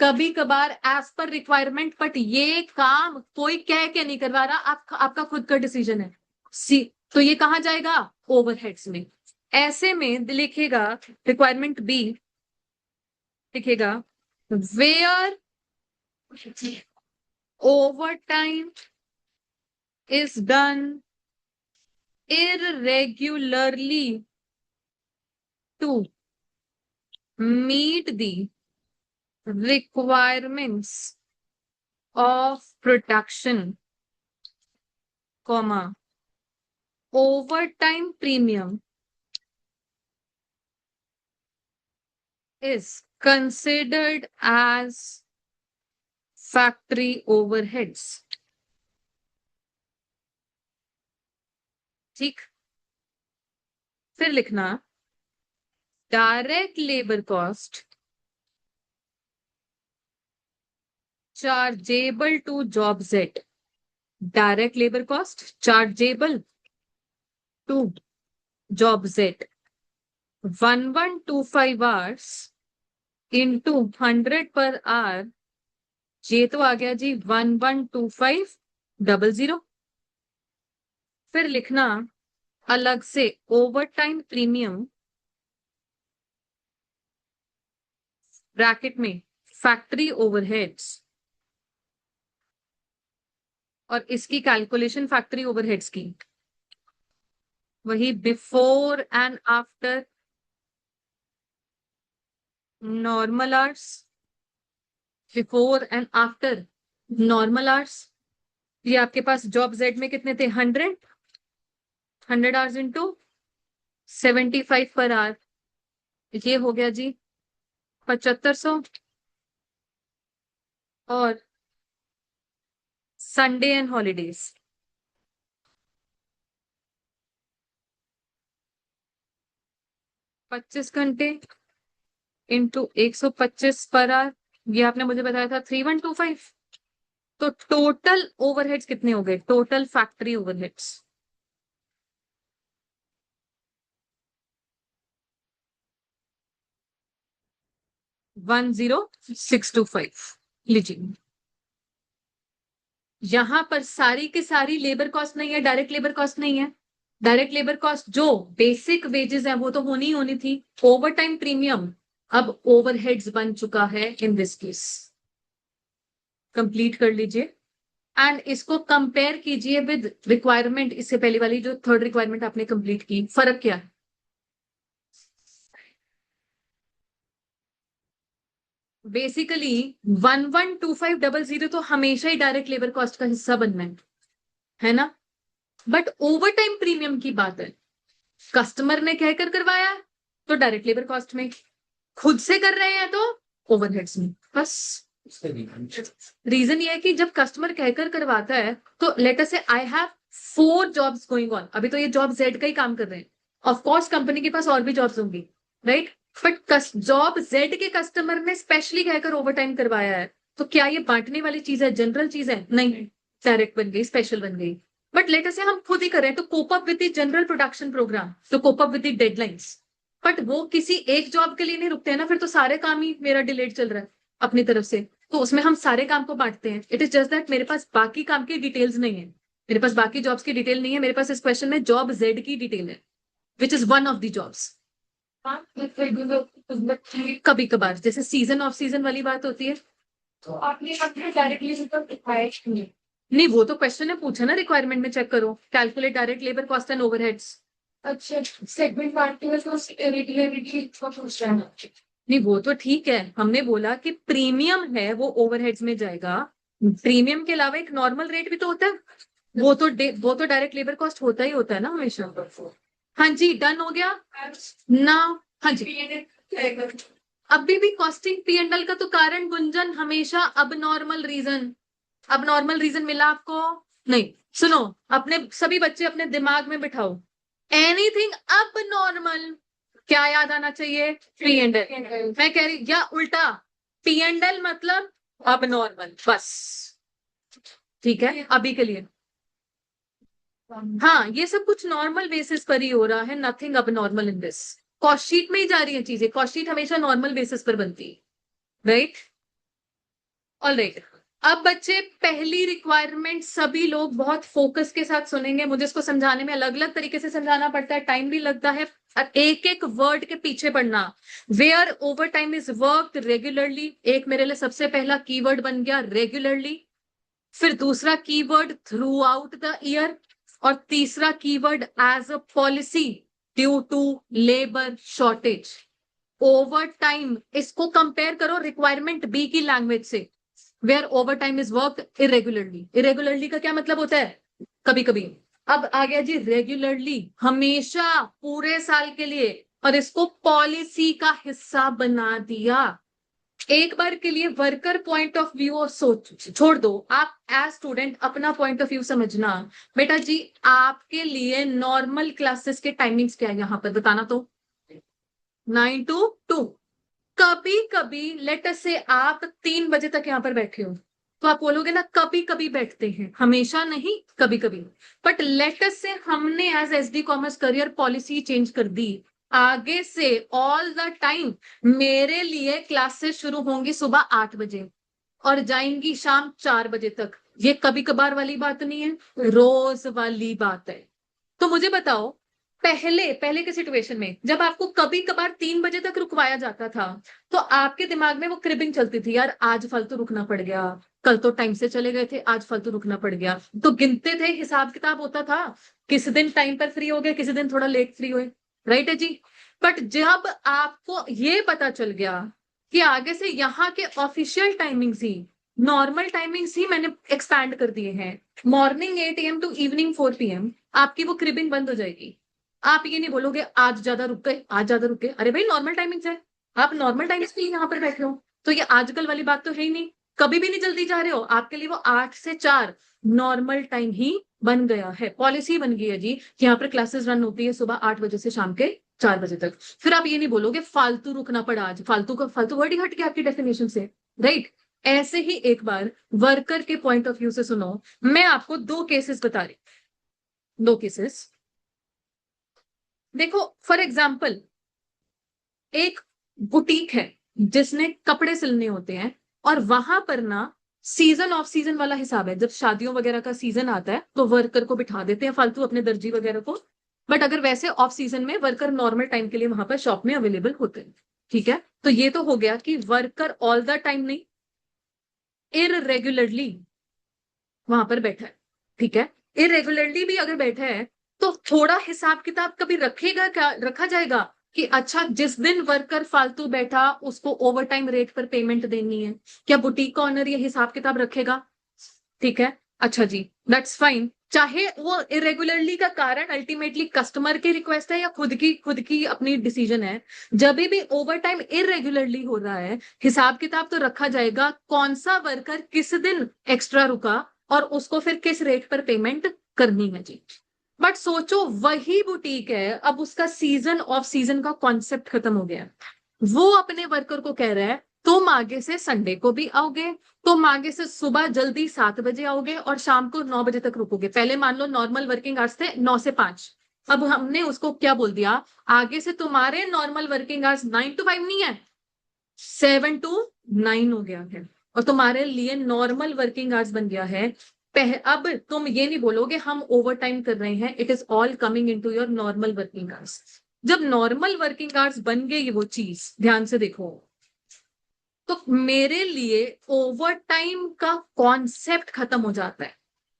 कभी कभार एज पर रिक्वायरमेंट, बट ये काम कोई कह के नहीं करवा रहा, आपका खुद का डिसीजन है। सी, तो ये कहां जाएगा, ओवरहेड्स में। ऐसे में लिखेगा रिक्वायरमेंट बी, लिखेगा where overtime is done irregularly to meet the requirements of production, comma, overtime premium is considered as factory overheads. ठीक, फिर लिखना direct labour cost chargeable to job Z, direct labour cost chargeable to job Z 1125 hours into 100 पर आवर, ये तो आ गया जी 112500। फिर लिखना अलग से ओवर टाइम प्रीमियम ब्रैकेट में फैक्ट्री ओवरहेड्स, और इसकी कैलकुलेशन फैक्ट्री ओवरहेड्स की वही before and after normal hours, before and after normal hours. ये आपके पास जॉब जेड में कितने थे, 100 आवर्स इंटू 75 पर आवर, ये हो गया जी 7500। और संडे एंड हॉलीडेज 25 घंटे इंटू 125 पर आवर, ये आपने मुझे बताया था 3125। तो टोटल ओवरहेड्स कितने हो गए, टोटल फैक्ट्री ओवरहेड्स 10625। लीजिए, यहां पर सारी की सारी लेबर कॉस्ट नहीं है, डायरेक्ट लेबर कॉस्ट नहीं है। डायरेक्ट लेबर कॉस्ट जो बेसिक वेजेस है वो तो होनी ही होनी थी, ओवर टाइम प्रीमियम अब ओवरहेड्स बन चुका है इन दिस केस। कंप्लीट कर लीजिए एंड इसको कंपेयर कीजिए विद रिक्वायरमेंट, इससे पहले वाली जो थर्ड रिक्वायरमेंट आपने कंप्लीट की, फर्क क्या है। बेसिकली 112500 तो हमेशा ही डायरेक्ट लेबर कॉस्ट का हिस्सा बनना है ना, बट ओवर टाइम प्रीमियम की बात है, कस्टमर ने कहकर करवाया तो डायरेक्ट लेबर कॉस्ट में, खुद से कर रहे हैं तो ओवरहेड्स में। बस रीजन ये है कि जब कस्टमर कहकर करवाता है तो लेट अस से I have 4 jobs going on, अभी तो ये जॉब जेड का ही काम कर रहे हैं, ऑफ कोर्स कंपनी के पास और भी जॉब्स होंगी, राइट, बट जॉब जेड के कस्टमर ने स्पेशली कहकर ओवर टाइम करवाया है, तो क्या ये बांटने वाली चीज है, जनरल चीज है, नहीं, डायरेक्ट बन गई, स्पेशल बन गई। बट लेट अस से हम खुद ही करें तो cope up with the general production programme, तो cope up with the deadlines, but वो किसी एक जॉब के लिए नहीं रुकते हैं ना, फिर तो सारे काम ही मेरा डिलेड चल रहा है अपनी तरफ से, तो उसमें हम सारे काम को बांटते हैं। इट इज जस्ट दैट मेरे पास बाकी काम की डिटेल्स नहीं है, मेरे पास बाकी जॉब्स की डिटेल नहीं है, मेरे पास इस क्वेश्चन में जॉब जेड की डिटेल है which is one of the jobs. कभी कभार जैसे सीजन ऑफ सीजन वाली बात होती है, तो आपने डायरेक्टली नहीं, वो तो क्वेश्चन है पूछा ना, रिक्वायरमेंट में चेक करो, calculate direct labour cost and overheads. अच्छा, सेगमेंट बांटते हुए तो रेगुलरिटी पूछ रहा है। नहीं वो तो ठीक है, हमने बोला कि प्रीमियम है वो ओवरहेड्स में जाएगा। प्रीमियम के अलावा एक नॉर्मल रेट भी तो होता है, वो तो डायरेक्ट लेबर कॉस्ट होता ही होता है ना हमेशा। हाँ जी, डन हो गया ना। हाँ जी, अभी भी कॉस्टिंग पी एंड एल का तो कारण गुंजन हमेशा अब नॉर्मल रीजन। अब नॉर्मल रीजन मिला आपको? नहीं। सुनो, अपने सभी बच्चे अपने दिमाग में बिठाओ, एनीथिंग अब नॉर्मल क्या याद आना चाहिए? P and L. मैं कह रही या उल्टा, पी एंड एल मतलब अब नॉर्मल, बस। ठीक है अभी के लिए। हाँ, ये सब कुछ नॉर्मल बेसिस पर ही हो रहा है, नथिंग अब normal in this. Cost sheet में ही जा रही है चीजें, कॉस्ट शीट हमेशा नॉर्मल बेसिस पर बनती है, राइट? All right. अब बच्चे पहली रिक्वायरमेंट सभी लोग बहुत फोकस के साथ सुनेंगे, मुझे इसको समझाने में अलग अलग तरीके से समझाना पड़ता है, टाइम भी लगता है, एक एक वर्ड के पीछे पढ़ना। Where over time is worked regularly, एक मेरे लिए सबसे पहला कीवर्ड बन गया रेगुलरली। फिर दूसरा keyword throughout the year, और तीसरा keyword as a policy due to labour shortage. Over time इसको कंपेयर करो रिक्वायरमेंट बी की लैंग्वेज से, where over time is work irregularly. Irregularly का क्या मतलब होता है? कभी कभी। अब आ गया जी रेगुलरली, हमेशा, पूरे साल के लिए, और इसको पॉलिसी का हिस्सा बना दिया। एक बार के लिए वर्कर पॉइंट ऑफ व्यू और सोच छोड़ दो, आप एज स्टूडेंट अपना पॉइंट ऑफ व्यू समझना। बेटा जी, आपके लिए नॉर्मल क्लासेस के टाइमिंग्स क्या है यहाँ पर बताना तो? 9 to 2। कभी कभी लेट अस से आप 3 बजे तक यहाँ पर बैठे हो, तो आप बोलोगे ना कभी कभी बैठते हैं, हमेशा नहीं, कभी कभी। बट लेट अस से हमने as SD commerce career policy change कर दी, आगे से ऑल द टाइम मेरे लिए क्लासेस शुरू होंगी सुबह 8 बजे और जाएंगी शाम 4 बजे तक। ये कभी कभार वाली बात नहीं है, रोज वाली बात है। तो मुझे बताओ, पहले पहले के सिचुएशन में जब आपको कभी कभार 3 बजे तक रुकवाया जाता था, तो आपके दिमाग में वो क्रिबिंग चलती थी, यार आज फालतू रुकना पड़ गया, कल तो टाइम से चले गए थे, आज फालतू रुकना पड़ गया। तो गिनते थे, हिसाब किताब होता था, किसी दिन टाइम पर फ्री हो गए, किसी दिन थोड़ा लेट फ्री हुए, राइट है जी? बट जब आपको ये पता चल गया कि आगे से यहाँ के ऑफिशियल टाइमिंग्स ही, नॉर्मल टाइमिंग्स ही मैंने एक्सपैंड कर दिए हैं, morning 8 AM to evening 4 PM, आपकी वो क्रिबिंग बंद हो जाएगी। आप ये नहीं बोलोगे आज ज्यादा रुक गए, आज ज्यादा रुक गए, अरे भाई नॉर्मल टाइमिंग्स है, आप नॉर्मल टाइमिंग्स पे यहाँ पर बैठे हो, तो ये आजकल वाली बात तो है ही नहीं। कभी भी नहीं जल्दी जा रहे हो, आपके लिए वो 8 से 4 नॉर्मल टाइम ही बन गया है, पॉलिसी बन गई है जी। यहाँ पर क्लासेस रन होती है सुबह 8 बजे से शाम के 4 बजे तक। फिर आप ये नहीं बोलोगे फालतू रुकना पड़ा आज, फालतू का फालतू वर्ड ही हट गया आपकी डेफिनेशन से, राइट? ऐसे ही एक बार वर्कर के पॉइंट ऑफ व्यू से सुनो, मैं आपको 2 केसेस बता रही, 2 केसेस। देखो फॉर एग्जाम्पल, एक बुटीक है जिसने कपड़े सिलने होते हैं, और वहां पर ना सीजन ऑफ सीजन वाला हिसाब है, जब शादियों वगैरह का सीजन आता है तो वर्कर को बिठा देते हैं फालतू, अपने दर्जी वगैरह को। बट अगर वैसे ऑफ सीजन में वर्कर नॉर्मल टाइम के लिए वहां पर शॉप में अवेलेबल होते हैं। ठीक है, तो ये तो हो गया कि वर्कर ऑल द टाइम नहीं, इरेगुलरली वहां पर बैठा है। ठीक है, इरेगुलरली भी अगर बैठा है तो थोड़ा हिसाब किताब कभी रखेगा, क्या रखा जाएगा कि अच्छा जिस दिन वर्कर फालतू बैठा उसको ओवर टाइम रेट पर पेमेंट देनी है? क्या बुटीक का ऑनर ये हिसाब किताब रखेगा? ठीक है, अच्छा जी, दैट्स फाइन। चाहे वो इरेगुलरली का कारण अल्टीमेटली कस्टमर की रिक्वेस्ट है या खुद की अपनी डिसीजन है, जब भी ओवर टाइम इरेगुलरली हो रहा है, हिसाब किताब तो रखा जाएगा कौन सा वर्कर किस दिन एक्स्ट्रा रुका और उसको फिर किस रेट पर पेमेंट करनी है जी। बट सोचो वही बुटीक है, अब उसका सीजन ऑफ सीजन का कॉन्सेप्ट खत्म हो गया, वो अपने वर्कर को कह रहा है तुम आगे से संडे को भी आओगे, तुम आगे से सुबह जल्दी 7 बजे आओगे और शाम को 9 बजे तक रुकोगे। पहले मान लो नॉर्मल वर्किंग आवर्स थे 9 से 5, अब हमने उसको क्या बोल दिया, आगे से तुम्हारे नॉर्मल वर्किंग आवर्स 9 to 5 नहीं है, 7 to 9 हो गया है, और तुम्हारे लिए नॉर्मल वर्किंग आवर्स बन गया है। अब तुम ये नहीं बोलोगे हम ओवर टाइम कर रहे हैं, it is all coming into your normal working hours. जब नॉर्मल वर्किंग आवर्स बन गई वो चीज, ध्यान से देखो, तो मेरे लिए ओवर टाइम का कॉन्सेप्ट खत्म हो जाता है।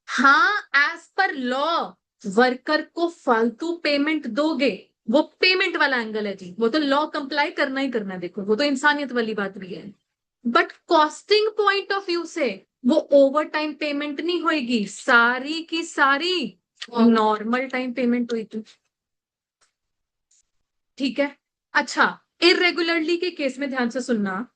हाँ, एज पर लॉ वर्कर को फालतू पेमेंट दोगे, वो पेमेंट वाला एंगल है जी, वो तो लॉ कंप्लाई करना ही करना है, देखो वो तो इंसानियत वाली बात भी है। But costing point of view से वो ओवर टाइम पेमेंट नहीं होगी, सारी की सारी नॉर्मल टाइम पेमेंट हुई थी। ठीक है। अच्छा, इरेगुलरली के केस में ध्यान से सुनना,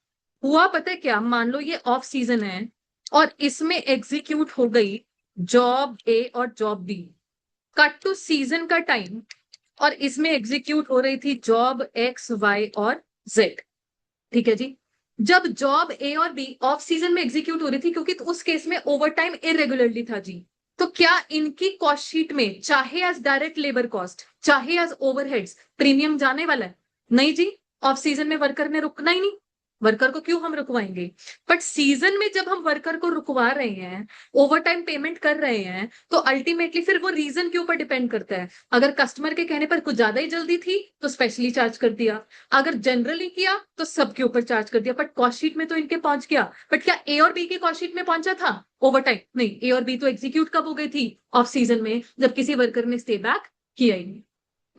हुआ पता है क्या, मान लो ये ऑफ सीजन है और इसमें एग्जीक्यूट हो गई जॉब ए और job B, cut to season का टाइम, और इसमें एग्जीक्यूट हो रही थी जॉब एक्स वाई और जेड। ठीक है जी। जब जॉब ए और बी ऑफ सीजन में एग्जीक्यूट हो रही थी, क्योंकि तो उस केस में ओवर टाइम इरेगुलरली था जी, तो क्या इनकी कॉस्ट शीट में चाहे एज डायरेक्ट लेबर कॉस्ट चाहे एज ओवरहेड्स प्रीमियम जाने वाला है? नहीं जी, ऑफ सीजन में वर्कर ने रुकना ही नहीं, वर्कर को क्यों हम रुकवाएंगे। बट सीजन में जब हम वर्कर को रुकवा रहे हैं, ओवर टाइम पेमेंट कर रहे हैं, तो अल्टीमेटली फिर वो रीजन के ऊपर डिपेंड करता है। अगर कस्टमर के कहने पर कुछ ज्यादा ही जल्दी थी तो स्पेशली चार्ज कर दिया, अगर जनरली किया तो सबके ऊपर चार्ज कर दिया। बट कॉस्ट शीट में तो इनके पहुंच गया, बट क्या ए और बी की कॉस्ट शीट में पहुंचा था ओवर टाइम? नहीं, ए और बी तो एग्जीक्यूट कब हो गई थी? ऑफ सीजन में, जब किसी वर्कर ने स्टे बैक किया ही नहीं।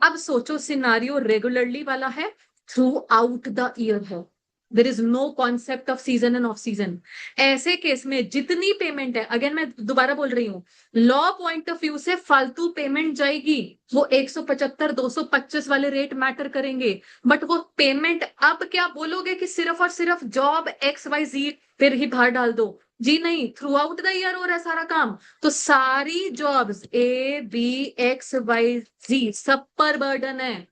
अब सोचो सिनारियो रेगुलरली वाला है, थ्रू आउट द ईयर है, there is no concept of season and off season. ऐसे केस में जितनी पेमेंट है, अगेन मैं दोबारा बोल रही हूं, लॉ पॉइंट ऑफ व्यू से फालतू पेमेंट जाएगी, वो 175 225 वाले रेट मैटर करेंगे, बट वो पेमेंट अब क्या बोलोगे कि सिर्फ और सिर्फ जॉब एक्स वाई जी फिर ही बाहर डाल दो? जी नहीं, थ्रू आउट द ईयर हो रहा है सारा काम, तो सारी jobs A B X Y Z सब पर बर्डन है।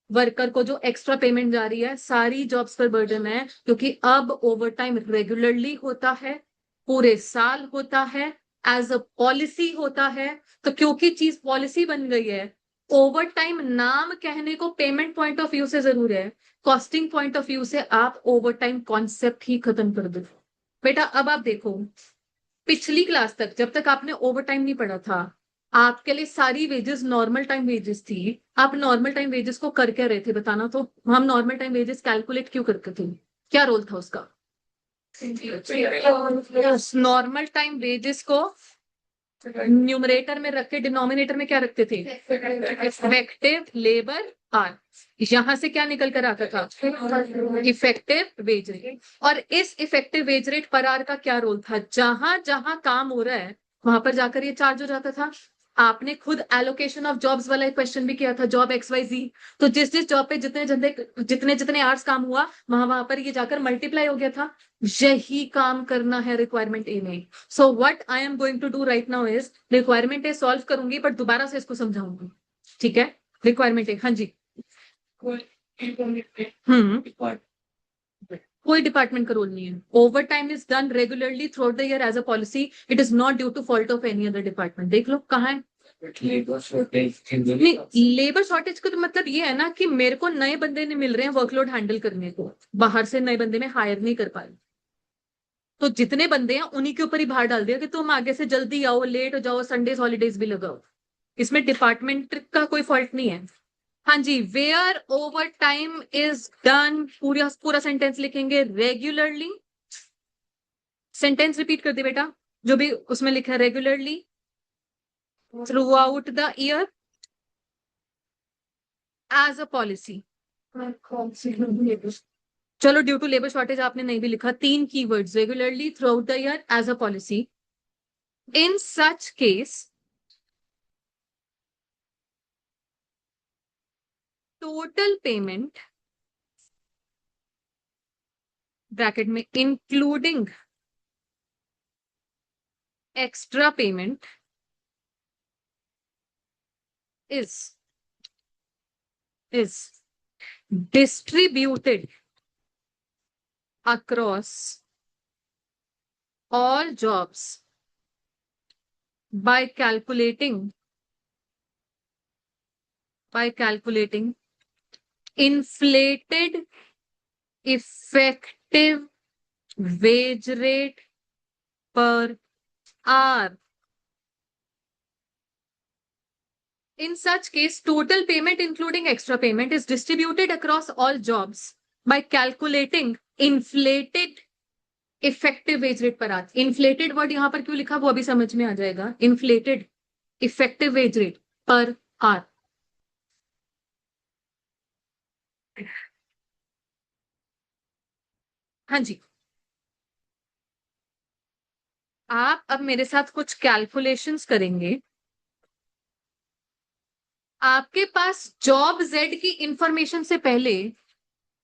वर्कर को जो एक्स्ट्रा पेमेंट जा रही है सारी जॉब्स पर बर्डन है, क्योंकि अब ओवर टाइम रेगुलरली होता है, पूरे साल होता है, एज अ पॉलिसी होता है। तो क्योंकि चीज पॉलिसी बन गई है, ओवर टाइम नाम कहने को पेमेंट पॉइंट ऑफ व्यू से जरूर है, कॉस्टिंग पॉइंट ऑफ व्यू से आप ओवर टाइम कॉन्सेप्ट ही खत्म कर दो। बेटा अब आप देखो, पिछली क्लास तक जब तक आपने ओवर टाइम नहीं पढ़ा था, आपके लिए सारी वेजेस नॉर्मल टाइम वेजेस थी। आप नॉर्मल टाइम वेजेस को कर क्या रहे थे बताना तो, हम नॉर्मल टाइम वेजेस कैलकुलेट क्यों करते थे, क्या रोल था उसका? नॉर्मल टाइम वेजेस को न्यूमरेटर में रख के डिनोमिनेटर में क्या रखते थे? Effective labour hour. यहां से क्या निकल कर आता था? Effective wage rate. और इस इफेक्टिव वेज रेट पर आर का क्या रोल था? जहां जहां काम हो रहा है वहां पर जाकर ये चार्ज हो जाता था। आपने खुद एलोकेशन ऑफ जॉब्स वाला एक क्वेश्चन भी किया था, जॉब एक्स वाई जी, तो जिस जिस जॉब पे जितने जितने आवर्स काम हुआ वहां वहां पर ये जाकर मल्टीप्लाई हो गया था। यही काम करना है रिक्वायरमेंट ए में। So what I am going to do right now is, requirement A solve करूंगी बट दोबारा से इसको समझाऊंगी। ठीक है, रिक्वायरमेंट ए, हाँ जी। हम्म, कोई डिपार्टमेंट का रोल नहीं है, over time is done regularly throughout the year as a policy, it is not due to fault of any other department. देख लो कहाँ है। नहीं, लेबर शॉर्टेज का तो मतलब ये है ना कि मेरे को नए बंदे नहीं मिल रहे हैं वर्कलोड हैंडल करने को, बाहर से नए बंदे में हायर नहीं कर पा रहे, तो जितने बंदे हैं उन्हीं के ऊपर ही भार डाल दिया कि तुम आगे से जल्दी आओ, लेट हो जाओ, संडेज हॉलीडेज भी लगाओ। इसमें डिपार्टमेंट का कोई फॉल्ट नहीं है। हाँ जी, where over time is done, पूरा पूरा सेंटेंस लिखेंगे, रेगुलरली। सेंटेंस रिपीट कर दे बेटा, जो भी उसमें लिखा है, regularly throughout the year as a policy. चलो, ड्यू टू लेबर शॉर्टेज आपने नहीं भी लिखा, 3 keywords, regularly, throughout the year, as a policy. In such case total payment bracket में including extra payment is is distributed across all jobs by calculating inflated effective wage rate per hour. In such case, total payment including extra payment is distributed across all jobs by calculating inflated effective wage rate पर आज। इन्फ्लेटेड वर्ड यहां पर क्यों लिखा वो अभी समझ में आ जाएगा। इन्फ्लेटेड इफेक्टिव वेज रेट पर आर। हाँ जी, आप अब मेरे साथ कुछ कैलकुलेशंस करेंगे। आपके पास जॉब जेड की इंफॉर्मेशन से पहले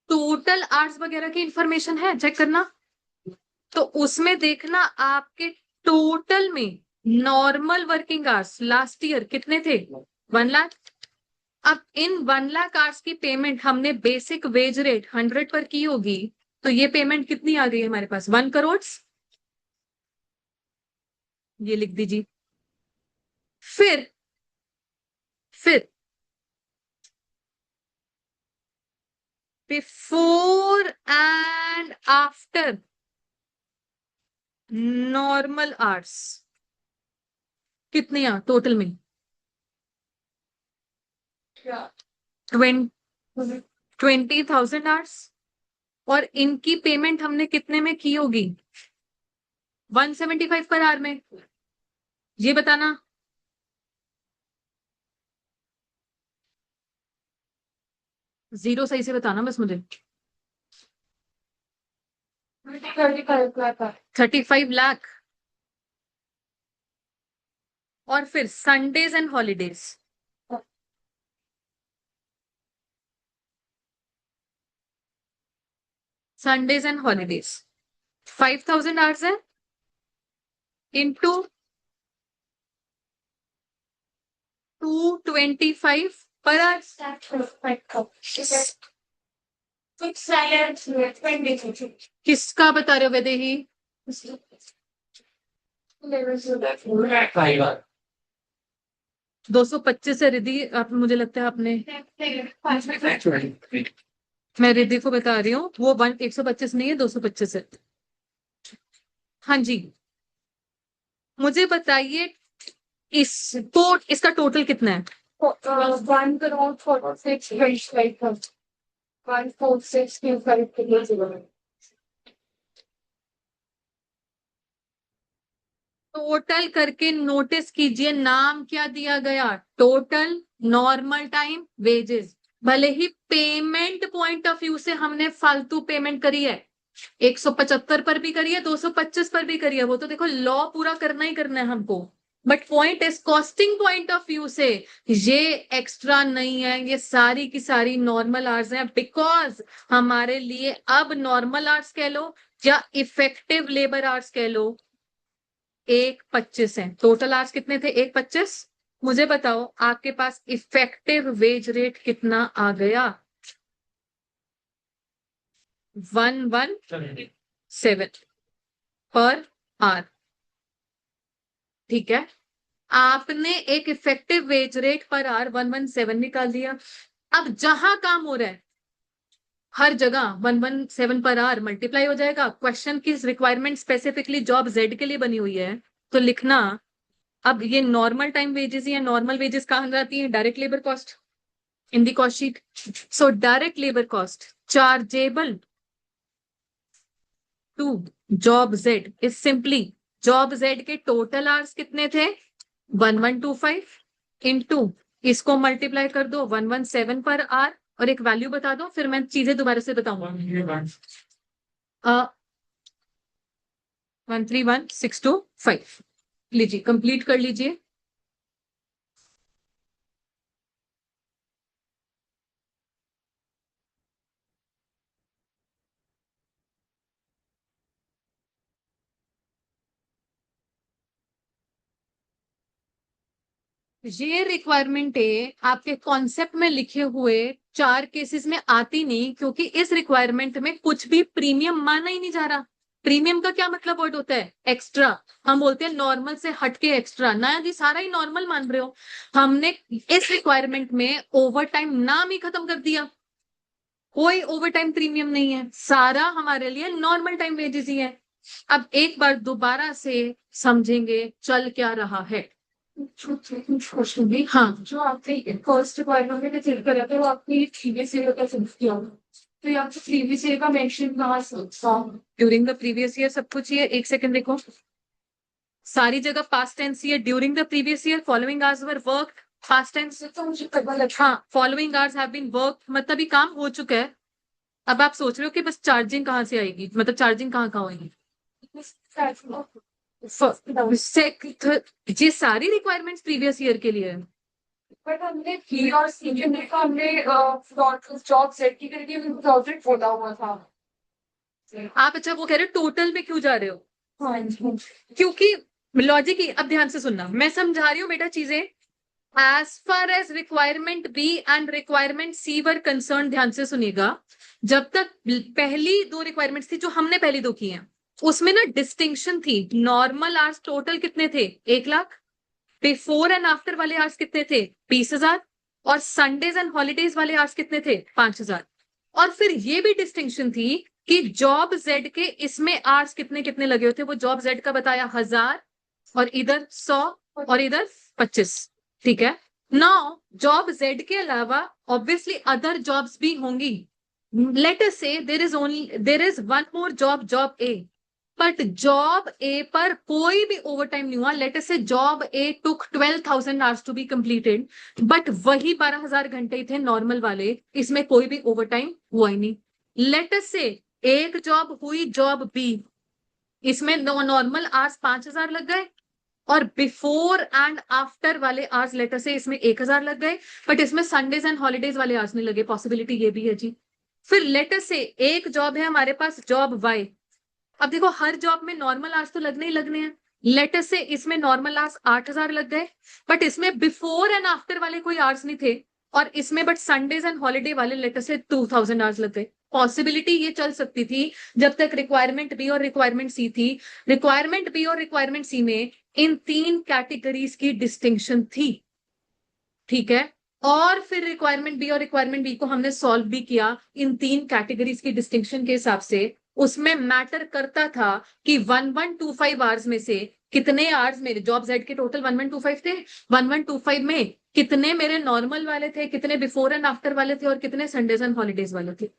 टोटल आवर्स वगैरह की इंफॉर्मेशन है, चेक करना। तो उसमें देखना आपके टोटल में normal working hours last year कितने थे, 1 लाख। अब इन 1 लाख आवर्स की पेमेंट हमने बेसिक वेज रेट 100 पर की होगी, तो ये पेमेंट कितनी आ गई है हमारे पास, 1 करोड़। ये लिख दीजिए। फिर before and after normal hours कितने हैं टोटल में, 20,000 आवर्स। और इनकी पेमेंट हमने कितने में की होगी, 175 पर आवर में। ये बताना। जीरो सही से बताना बस मुझे। 35 लाख। और फिर Sundays and holidays, Sundays and holidays 5,000 hours है, इंटू 225 पर आवर। किसका बता रहे हो वैदेही, 225 है रिद्धि। आप, मुझे लगता है आपने, मैं रिद्धि को बता रही हूँ, वो 125 नहीं है, 225 है। हाँ जी, मुझे बताइए इसको, इसका टोटल कितना है। 1 करोड़ 46,146,5 टोटल करके नोटिस कीजिए, नाम क्या दिया गया, टोटल नॉर्मल टाइम वेजेस। भले ही पेमेंट पॉइंट ऑफ व्यू से हमने फालतू पेमेंट करी है, 175 पर भी करी है, 225 पर भी करी है, वो तो देखो लॉ पूरा करना ही करना है हमको। But point is costing point of view से ये एक्स्ट्रा नहीं है, ये सारी की सारी नॉर्मल आवर्स हैं, बिकॉज हमारे लिए अब नॉर्मल आवर्स कह लो या इफेक्टिव लेबर आवर्स कह लो, 1,25 है। टोटल आवर्स कितने थे, 1,25। मुझे बताओ आपके पास इफेक्टिव वेज रेट कितना आ गया, 117 पर आवर। ठीक है, आपने एक effective wage rate per our 117 निकाल दिया। अब जहां काम हो रहा है हर जगह 117 पर आवर मल्टीप्लाई हो जाएगा। क्वेश्चन की रिक्वायरमेंट स्पेसिफिकली जॉब जेड के लिए बनी हुई है, तो लिखना। अब ये नॉर्मल टाइम वेजेस या नॉर्मल वेजेस कहाँ जाती है, direct labour cost in the cost sheet. So direct labour cost chargeable to job Z is simply, job Z के टोटल आवर्स कितने थे, 1,125 इंटू, इसको मल्टीप्लाई कर दो 117 पर आवर, और एक वैल्यू बता दो, फिर मैं चीजें दोबारा से बताऊंगा। 131,625 लीजिए, कंप्लीट कर लीजिए। ये रिक्वायरमेंट है आपके कॉन्सेप्ट में लिखे हुए 4 केसेस में आती नहीं, क्योंकि इस रिक्वायरमेंट में कुछ भी प्रीमियम माना ही नहीं जा रहा। प्रीमियम का क्या मतलब वर्ड होता है, एक्स्ट्रा। हम बोलते हैं नॉर्मल से हटके एक्स्ट्रा, ना जी सारा ही नॉर्मल मान रहे हो। हमने इस रिक्वायरमेंट में ओवर टाइम नाम ही खत्म कर दिया, कोई ओवर टाइम प्रीमियम नहीं है, सारा हमारे लिए नॉर्मल टाइम वेजेस ही है। अब एक बार दोबारा से समझेंगे चल क्या रहा है। हाँ, जो आपने फर्स्ट रिक्वायरमेंट में फिल करा था वो आपकी प्रीवियस ईयर का फिल किया, तो ये आपको प्रीवियस ईयर का मेंशन कहाँ से ड्यूरिंग द प्रीवियस ईयर सब कुछ ये, एक सेकंड देखो, सारी जगह पास्ट टेंस ही है, during the previous year following hours were work, past tense. हाँ, following hours have been work, मतलब ये काम हो चुका है। अब आप सोच रहे हो कि बस चार्जिंग कहाँ से आएगी, मतलब चार्जिंग कहाँ कहाँ होगी। ये सारी रिक्वायरमेंट्स प्रीवियस ईयर के लिए है। बट हमने बी और सी के लिए हमने जॉब सेट की करके 2000 बोला हुआ था। आप अच्छा वो कह रहे हो टोटल में क्यों जा रहे हो। हाँ जी। क्योंकि लॉजिक ही, अब ध्यान से सुनना, मैं समझा रही हूँ बेटा चीजें। As far as requirement B and requirement C were concern, ध्यान से सुनिएगा। जब तक पहली दो रिक्वायरमेंट्स थी जो हमने पहली दो की हैं, उसमें ना डिस्टिंक्शन थी। नॉर्मल आवर्स टोटल कितने थे, 1 लाख। बिफोर एंड आफ्टर वाले आवर्स कितने थे, 20,000। और संडेज एंड हॉलीडेज वाले आवर्स कितने थे, 5,000। और फिर ये भी डिस्टिंक्शन थी कि जॉब जेड के इसमें आवर्स कितने कितने लगे हुए थे, वो जॉब जेड का बताया 1,000, और इधर 100, और इधर 25। ठीक है। नाउ जॉब जेड के अलावा ऑब्वियसली अदर जॉब्स भी होंगी। Let us say there is one more job, job A. But job A पर कोई भी ओवरटाइम नहीं हुआ। Let us say job A took 12,000 hours to be completed, but वही 12,000 घंटे ही थे नॉर्मल वाले, इसमें कोई भी ओवरटाइम हुआ ही नहीं। लेट अस से एक जॉब हुई, जॉब बी, इसमें नॉर्मल आवर्स 5,000 लग गए, और बिफोर एंड आफ्टर वाले आवर्स लेटर से इसमें 1,000 लग गए, बट इसमें संडेज एंड हॉलीडेज वाले आवर्स नहीं लगे। पॉसिबिलिटी ये भी है जी। फिर लेटर से एक जॉब है हमारे पास, जॉब वाई। अब देखो हर जॉब में नॉर्मल आवर्स तो लगने ही लगने हैं। लेटर से इसमें नॉर्मल आवर्स 8,000 लग गए, बट इसमें बिफोर एंड आफ्टर वाले कोई आवर्स नहीं थे, और इसमें बट संडेज एंड हॉलीडे वाले लेटर से 2,000 आवर्स लग गए। पॉसिबिलिटी ये चल सकती थी जब तक रिक्वायरमेंट बी और रिक्वायरमेंट सी थी। रिक्वायरमेंट बी और रिक्वायरमेंट सी में इन 3 कैटेगरीज की डिस्टिंक्शन थी। ठीक है। और फिर रिक्वायरमेंट बी और रिक्वायरमेंट बी को हमने सॉल्व भी किया इन 3 कैटेगरीज की डिस्टिंक्शन के हिसाब से। उसमें मैटर करता था कि 1125 आवर्स में से कितने आवर्स मेरे जॉब जेड के टोटल 1125 थे, 1125 में कितने मेरे नॉर्मल वाले थे, कितने बिफोर एंड आफ्टर वाले थे, और कितने संडेज एंड हॉलीडेज वाले थे।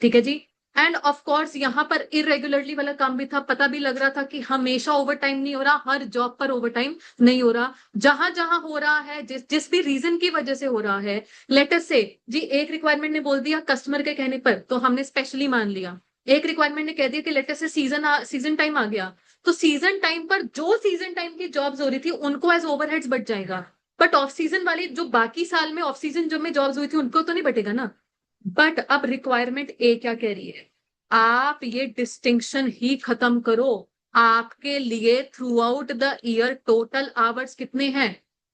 ठीक है जी। एंड ऑफ कोर्स यहाँ पर इरेगुलरली वाला काम भी था। पता भी लग रहा था कि हमेशा ओवरटाइम नहीं हो रहा, हर जॉब पर ओवरटाइम नहीं हो रहा। जहां जहां हो रहा है, जिस जिस भी रीजन की वजह से हो रहा है, लेटर से जी एक रिक्वायरमेंट ने बोल दिया कस्टमर के कहने पर, तो हमने स्पेशली मान लिया। एक रिक्वायरमेंट ने कह दिया कि लेटर से सीजन टाइम आ गया, तो सीजन टाइम पर जो सीजन टाइम की जॉब्स हो रही थी उनको एज ओवरहेड्स बट जाएगा। बट ऑफ सीजन वाली जो बाकी साल में ऑफ सीजन जब में जॉब्स हुई थी उनको तो नहीं बटेगा ना। बट अब रिक्वायरमेंट ए क्या कह रही है, आप ये डिस्टिंक्शन ही खत्म करो। आपके लिए through out the year total hours कितने हैं,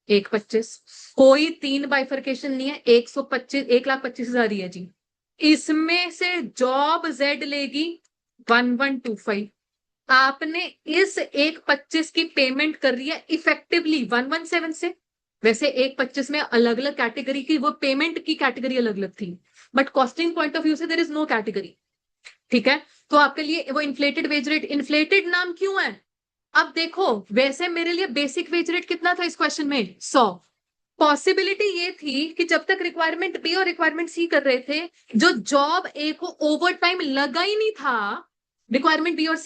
125। कोई 3 बाइफर्केशन नहीं है, 125, 1,25,000 ही है जी। इसमें से जॉब जेड लेगी 1125। आपने इस 125 की पेमेंट कर रही है इफेक्टिवली 117 से। वैसे 125 में अलग अलग कैटेगरी की वो पेमेंट की कैटेगरी अलग अलग थी, but costing point of view से देयर इज नो कैटेगरी। ठीक है। तो आपके लिए वो इन्फ्लेटेड वेज रेट, इन्फ्लेटेड नाम क्यों है। अब देखो वैसे मेरे लिए बेसिक वेज रेट कितना था इस क्वेश्चन में, 100। पॉसिबिलिटी ये थी कि जब तक रिक्वायरमेंट बी और रिक्वायरमेंट सी कर रहे थे, जो जॉब ए को ओवर टाइम लगा ही नहीं था, रिक्वायरमेंट बी और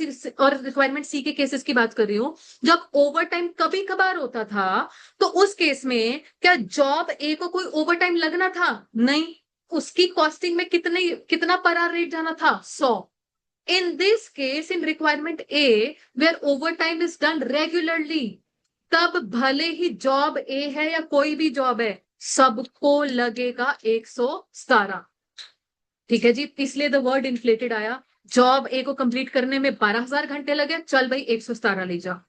रिक्वायरमेंट सी के केसेस की बात कर रही हूं, जब ओवर टाइम कभी कभार होता था, तो उस केस में क्या जॉब ए को कोई ओवर टाइम लगना था, नहीं। उसकी कॉस्टिंग में कितना पर आवर रेट जाना था, 100। In this case in requirement A where over time is done regularly, तब भले ही जॉब ए है या कोई भी जॉब है, सबको लगेगा 117। ठीक है जी। इसलिए द वर्ड इन्फ्लेटेड आया। जॉब ए को कंप्लीट करने में 12,000 घंटे लगे, चल भाई 117 ले जा।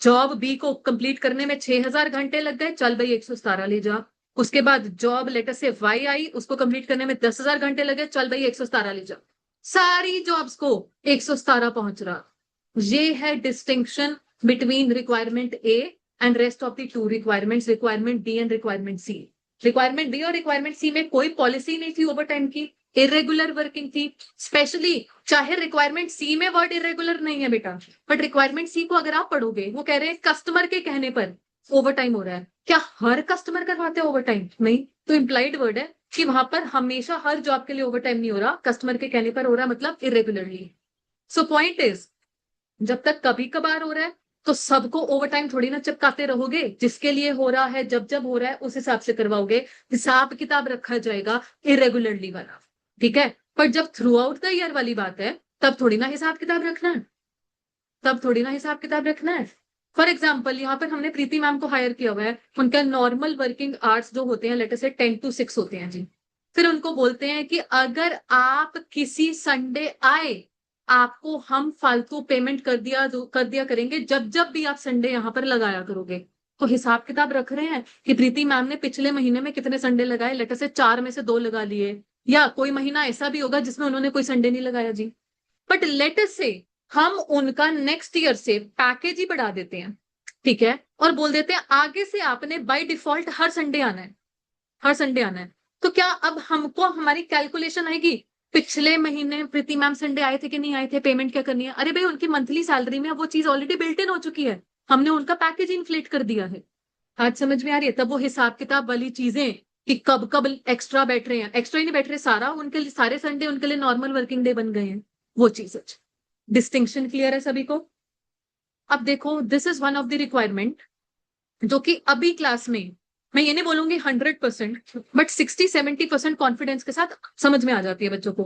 जॉब बी को कंप्लीट करने में 6,000 घंटे लग गए, चल भाई 117 ले जा। उसके बाद जॉब लेटर से वाई आई, उसको कंप्लीट करने में 10,000 घंटे लगे, चल भाई 117 ले जा। सारी जॉब्स को 117 पहुंच रहा। ये है distinction between requirement A and rest of the 2 requirements, requirement D and requirement C. Requirement B और रिक्वायरमेंट सी में कोई पॉलिसी नहीं थी ओवर टाइम की, इरेगुलर वर्किंग थी। स्पेशली चाहे रिक्वायरमेंट सी में वर्ड इरेगुलर नहीं है बेटा, बट रिक्वायरमेंट सी को अगर आप पढ़ोगे, वो कह रहे हैं कस्टमर के कहने पर ओवर टाइम हो रहा है। क्या हर कस्टमर करवाते हैं ओवर टाइम, नहीं। तो इंप्लाइड वर्ड है कि वहां पर हमेशा हर जॉब के लिए ओवर टाइम नहीं हो रहा, कस्टमर के कहने पर हो रहा, मतलब इरेगुलरली। सो पॉइंट इज, जब तक कभी कभार हो रहा है तो सबको ओवर टाइम थोड़ी ना चिपकाते रहोगे, जिसके लिए हो रहा है जब जब हो रहा है उस हिसाब से करवाओगे, हिसाब किताब रखा जाएगा इरेगुलरली वाला, ठीक है। पर जब थ्रू आउट द ईयर वाली बात है तब थोड़ी ना हिसाब किताब रखना है, तब थोड़ी ना हिसाब किताब रखना है। फॉर एग्जाम्पल यहाँ पर हमने प्रीति मैम को हायर किया हुआ है, उनका नॉर्मल वर्किंग आवर्स जो होते हैं लेटर से 10 to 6 होते हैं जी। फिर उनको बोलते हैं कि अगर आप किसी संडे आए, आपको हम फालतू पेमेंट कर दिया करेंगे, जब जब भी आप संडे यहाँ पर लगाया करोगे। तो हिसाब किताब रख रहे हैं कि प्रीति मैम ने पिछले महीने में कितने संडे लगाए, लेटर से 4 में से 2 लगा लिए, या कोई महीना ऐसा भी होगा जिसमें उन्होंने कोई संडे नहीं लगाया जी। बट लेटर से हम उनका नेक्स्ट ईयर से पैकेज ही बढ़ा देते हैं, ठीक है, और बोल देते हैं आगे से आपने बाय डिफॉल्ट हर संडे आना है, हर संडे आना है। तो क्या अब हमको हमारी कैलकुलेशन आएगी पिछले महीने प्रीति मैम संडे आए थे कि नहीं आए थे, पेमेंट क्या करनी है? अरे भाई उनकी मंथली सैलरी में वो चीज ऑलरेडी बिल्ट इन हो चुकी है, हमने उनका पैकेज इन्फ्लेट कर दिया है। आज समझ में आ रही है? तब वो हिसाब किताब वाली चीजें कि कब कब एक्स्ट्रा बैठ रहे हैं, एक्स्ट्रा ही नहीं बैठ रहे, सारा उनके लिए सारे संडे उनके लिए नॉर्मल वर्किंग डे बन गए हैं, वो चीज। डिस्टिंक्शन क्लियर है सभी को? अब देखो, this is one of the requirement जो कि अभी क्लास में, मैं ये नहीं बोलूंगी 100%, बट 60-70% कॉन्फिडेंस के साथ समझ में आ जाती है बच्चों को।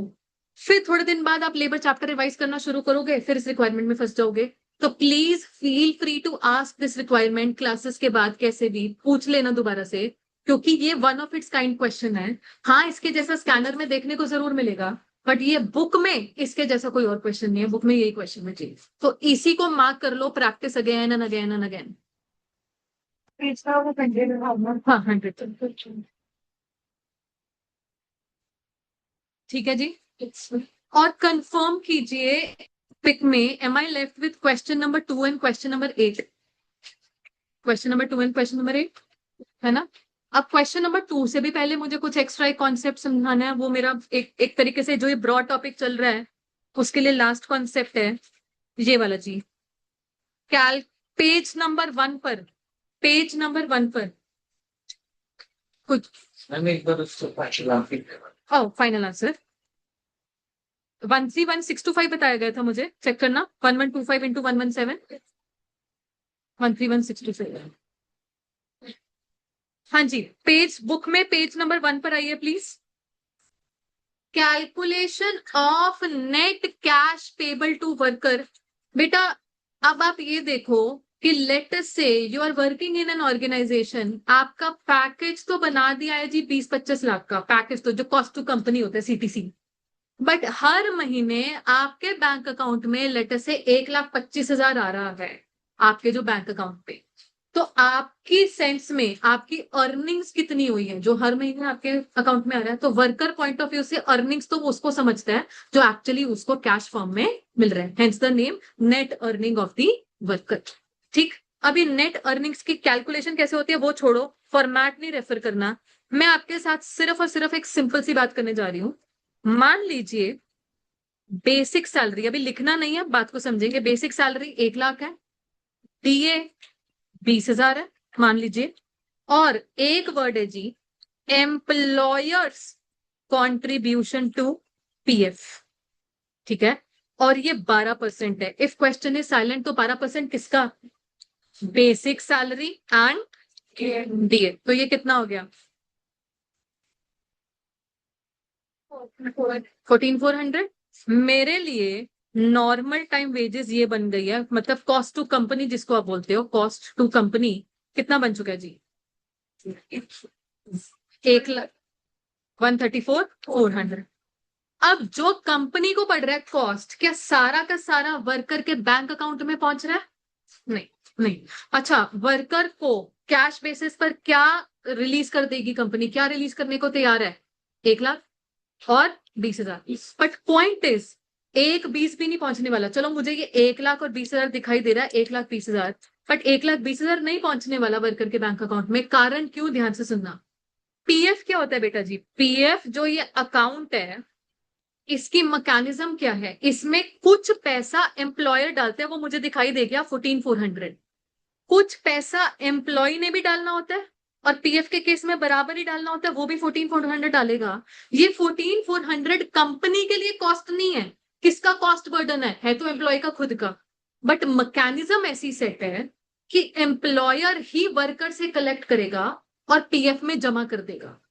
फिर थोड़े दिन बाद आप लेबर चैप्टर रिवाइज करना शुरू करोगे, फिर इस रिक्वायरमेंट में फंस जाओगे। तो please feel free to ask this requirement, classes के बाद कैसे भी पूछ लेना दोबारा से, क्योंकि ये one of its kind question है। हाँ, इसके जैसा स्कैनर में देखने को जरूर मिलेगा, बट ये बुक में इसके जैसा कोई और क्वेश्चन नहीं है, बुक में यही क्वेश्चन है जी। तो इसी को मार्क कर लो, practice again and again and again. हाँ, 100। ठीक है जी। और कंफर्म कीजिए पिक में, am I left with question number 2 and question number 8? Question number 2 and question number 8 है ना? अब क्वेश्चन नंबर 2 से भी पहले मुझे कुछ एक्स्ट्रा एक कॉन्सेप्ट समझाना है, वो मेरा एक तरीके से जो ये ब्रॉड टॉपिक चल रहा है उसके लिए लास्ट कॉन्सेप्ट है ये वाला जी। कैल पेज नंबर 1 पर, पेज नंबर 1 पर कुछ फाइनल आंसर 131625 बताया गया था मुझे, चेक करना। 1125 इंटू 117, 131625। हाँ जी, पेज बुक में पेज नंबर 1 पर आइए please. Calculation of net cash payable to worker. बेटा अब आप ये देखो कि let's say you are working in an organization, आपका पैकेज तो बना दिया है जी 20-25 लाख का पैकेज, तो जो कॉस्ट टू कंपनी होता है सीटीसी, बट हर महीने आपके बैंक अकाउंट में लेटर से 1,25,000 आ रहा है आपके जो बैंक अकाउंट पे। तो आपकी सेंस में आपकी अर्निंग्स कितनी हुई है जो हर महीने आपके अकाउंट में आ रहा है? तो वर्कर पॉइंट ऑफ व्यू से अर्निंग्स तो वो उसको समझता है जो एक्चुअली उसको कैश फॉर्म में मिल रहा है, hence the name net earning of the worker. ठीक, अभी नेट अर्निंग्स की कैलकुलेशन कैसे होती है वो छोड़ो, फॉर्मेट नहीं रेफर करना, मैं आपके साथ सिर्फ और सिर्फ एक सिंपल सी बात करने जा रही हूं। मान लीजिए बेसिक सैलरी, अभी लिखना नहीं है, बात को समझेंगे, बेसिक सैलरी 1 लाख है, डीए 20,000 है मान लीजिए, और एक वर्ड है जी एम्प्लॉयर्स कॉन्ट्रीब्यूशन टू पीएफ, ठीक है, और ये 12% है। इफ क्वेश्चन इज साइलेंट तो 12% किसका? बेसिक सैलरी एंड डीए, तो ये कितना हो गया? 14,400। मेरे लिए नॉर्मल टाइम वेजेस ये बन गई है, मतलब कॉस्ट टू कंपनी जिसको आप बोलते हो, कॉस्ट टू कंपनी कितना बन चुका है जी? 1,00,000 134,400। अब जो कंपनी को पड़ रहा है कॉस्ट, क्या सारा का सारा वर्कर के बैंक अकाउंट में पहुंच रहा है? नहीं, नहीं। अच्छा, वर्कर को कैश बेसिस पर क्या रिलीज कर देगी कंपनी, क्या रिलीज करने को तैयार है? 1,00,000 और 20,000। बट पॉइंट इज 1,20,000 भी नहीं पहुंचने वाला। चलो मुझे ये 1,00,000 और 20,000 दिखाई दे रहा है, 1,20,000, बट 1,20,000 नहीं पहुंचने वाला वर्कर के बैंक अकाउंट में। कारण क्यों? ध्यान से सुनना। पीएफ क्या होता है बेटा जी? पीएफ जो ये अकाउंट है इसकी मैकेनिज्म क्या है? इसमें कुछ पैसा एम्प्लॉयर डालते हैं, वो मुझे दिखाई दे गया 14,400। कुछ पैसा एम्प्लॉय ने भी डालना होता है और पीएफ के केस में बराबर ही डालना होता है, वो भी 14,400 डालेगा। ये 14,400 कंपनी के लिए कॉस्ट नहीं है, किसका कॉस्ट बर्डन है? तो एम्प्लॉय का खुद का। बट मैकेनिज्म ऐसी सेट है कि एम्प्लॉयर ही वर्कर से कलेक्ट करेगा और पीएफ में जमा कर देगा।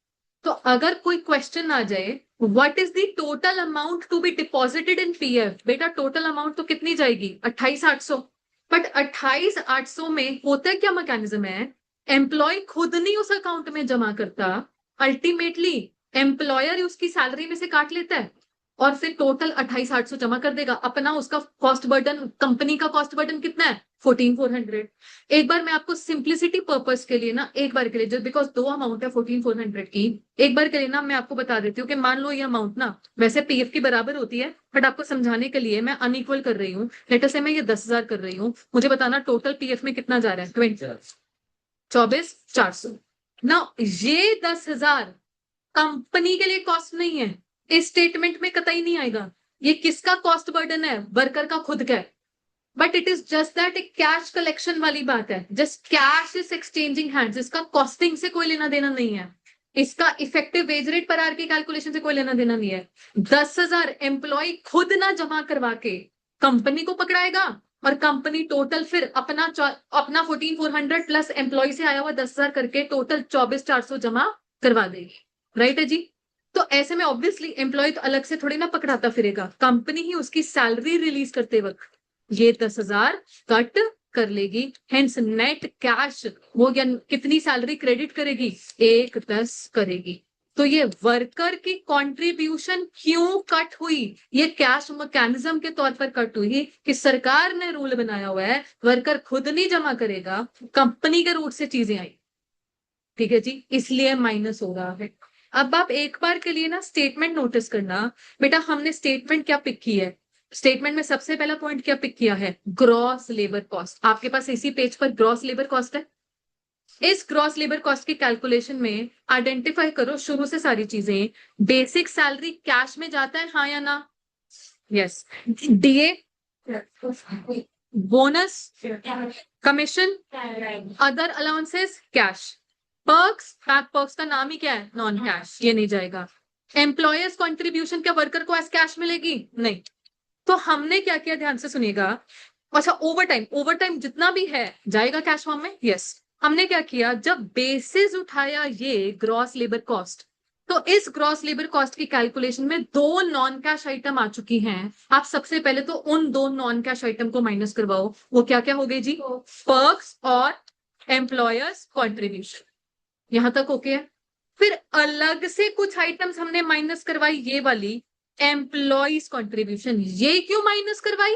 तो अगर कोई क्वेश्चन आ जाए what is the total amount to be deposited in PF, बेटा टोटल अमाउंट तो कितनी जाएगी 28,800। बट 28,800 में होता क्या मैकेनिज्म है, एम्प्लॉय खुद नहीं उस अकाउंट में जमा करता, अल्टीमेटली एम्प्लॉयर उसकी सैलरी में से काट लेता है और फिर टोटल 28,800 जमा कर देगा अपना। उसका कॉस्ट बर्डन, कंपनी का कॉस्ट बर्डन कितना है 14,400। एक बार मैं आपको सिंप्लिसिटी पर्पस के लिए ना, एक बार के लिए, जस्ट बिकॉज दो अमाउंट है 14,400 की, एक बार के लिए ना मैं आपको बता देती हूँ कि मान लो ये अमाउंट ना वैसे पीएफ की बराबर होती है, बट आपको समझाने के लिए मैं अनइक्वल कर रही हूँ। लेटर से मैं ये 10,000 कर रही हूँ, मुझे बताना टोटल पीएफ में कितना जा रहा है 24,400 ना। ये 10,000 कंपनी के लिए कॉस्ट नहीं है, इस स्टेटमेंट में कतई नहीं आएगा। ये किसका कॉस्ट बर्डन है, वर्कर का खुद का है। But it is just that एक कैश कलेक्शन वाली बात है, just cash is exchanging hands, इसका कॉस्टिंग से कोई लेना देना नहीं है, इसका इफेक्टिव वेज रेट पर आर की कैलकुलेशन से कोई लेना देना नहीं है। 10,000 एम्प्लॉय खुद ना जमा करवा के कंपनी को पकड़ाएगा और कंपनी टोटल फिर अपना 14,400 प्लस एम्प्लॉय से आया हुआ 10,000 करके टोटल 24,400 जमा करवा देगी। राइट है जी। तो ऐसे में ऑब्वियसली एम्प्लॉय तो अलग से थोड़ी ना पकड़ाता फिरेगा, कंपनी ही उसकी सैलरी रिलीज करते वक्त ये 10,000 कट कर लेगी। हेंस नेट कैश वो या कितनी सैलरी क्रेडिट करेगी 1,10 करेगी। तो ये वर्कर की कंट्रीब्यूशन क्यों कट हुई, ये कैश मैकेनिज्म के तौर पर कट हुई कि सरकार ने रूल बनाया हुआ है वर्कर खुद नहीं जमा करेगा, कंपनी के रूट से चीजें आई। ठीक है जी, इसलिए माइनस हो रहा है। अब आप एक बार के लिए ना स्टेटमेंट नोटिस करना, बेटा हमने स्टेटमेंट क्या पिक की है, स्टेटमेंट में सबसे पहला पॉइंट क्या पिक किया है, ग्रॉस लेबर कॉस्ट। आपके पास इसी पेज पर ग्रॉस लेबर कॉस्ट है। इस ग्रॉस लेबर कॉस्ट की कैलकुलेशन में आइडेंटिफाई करो शुरू से सारी चीजें। बेसिक सैलरी कैश में जाता है, हाँ या ना, yes. DA, bonus, commission, other allowances cash, perks, perks का नाम ही क्या है नॉन कैश, ये नहीं जाएगा। एम्प्लॉयर्स कंट्रीब्यूशन क्या वर्कर को एज कैश मिलेगी, नहीं। तो हमने क्या किया, ध्यान से सुनिएगा। अच्छा ओवर टाइम, ओवर टाइम जितना भी है जाएगा कैश फॉर्म में, यस। हमने क्या किया, जब बेसिस उठाया ये ग्रॉस लेबर कॉस्ट, तो इस ग्रॉस लेबर कॉस्ट की कैलकुलेशन में दो नॉन कैश आइटम आ चुकी हैं। आप सबसे पहले तो उन दो नॉन कैश आइटम को माइनस करवाओ। वो क्या क्या हो गई जी, पर्क्स और एम्प्लॉयर्स कंट्रीब्यूशन। यहां तक ओके है। फिर अलग से कुछ आइटम्स हमने माइनस करवाई, ये वाली एम्प्लॉयज कंट्रीब्यूशन। ये क्यों माइनस करवाई,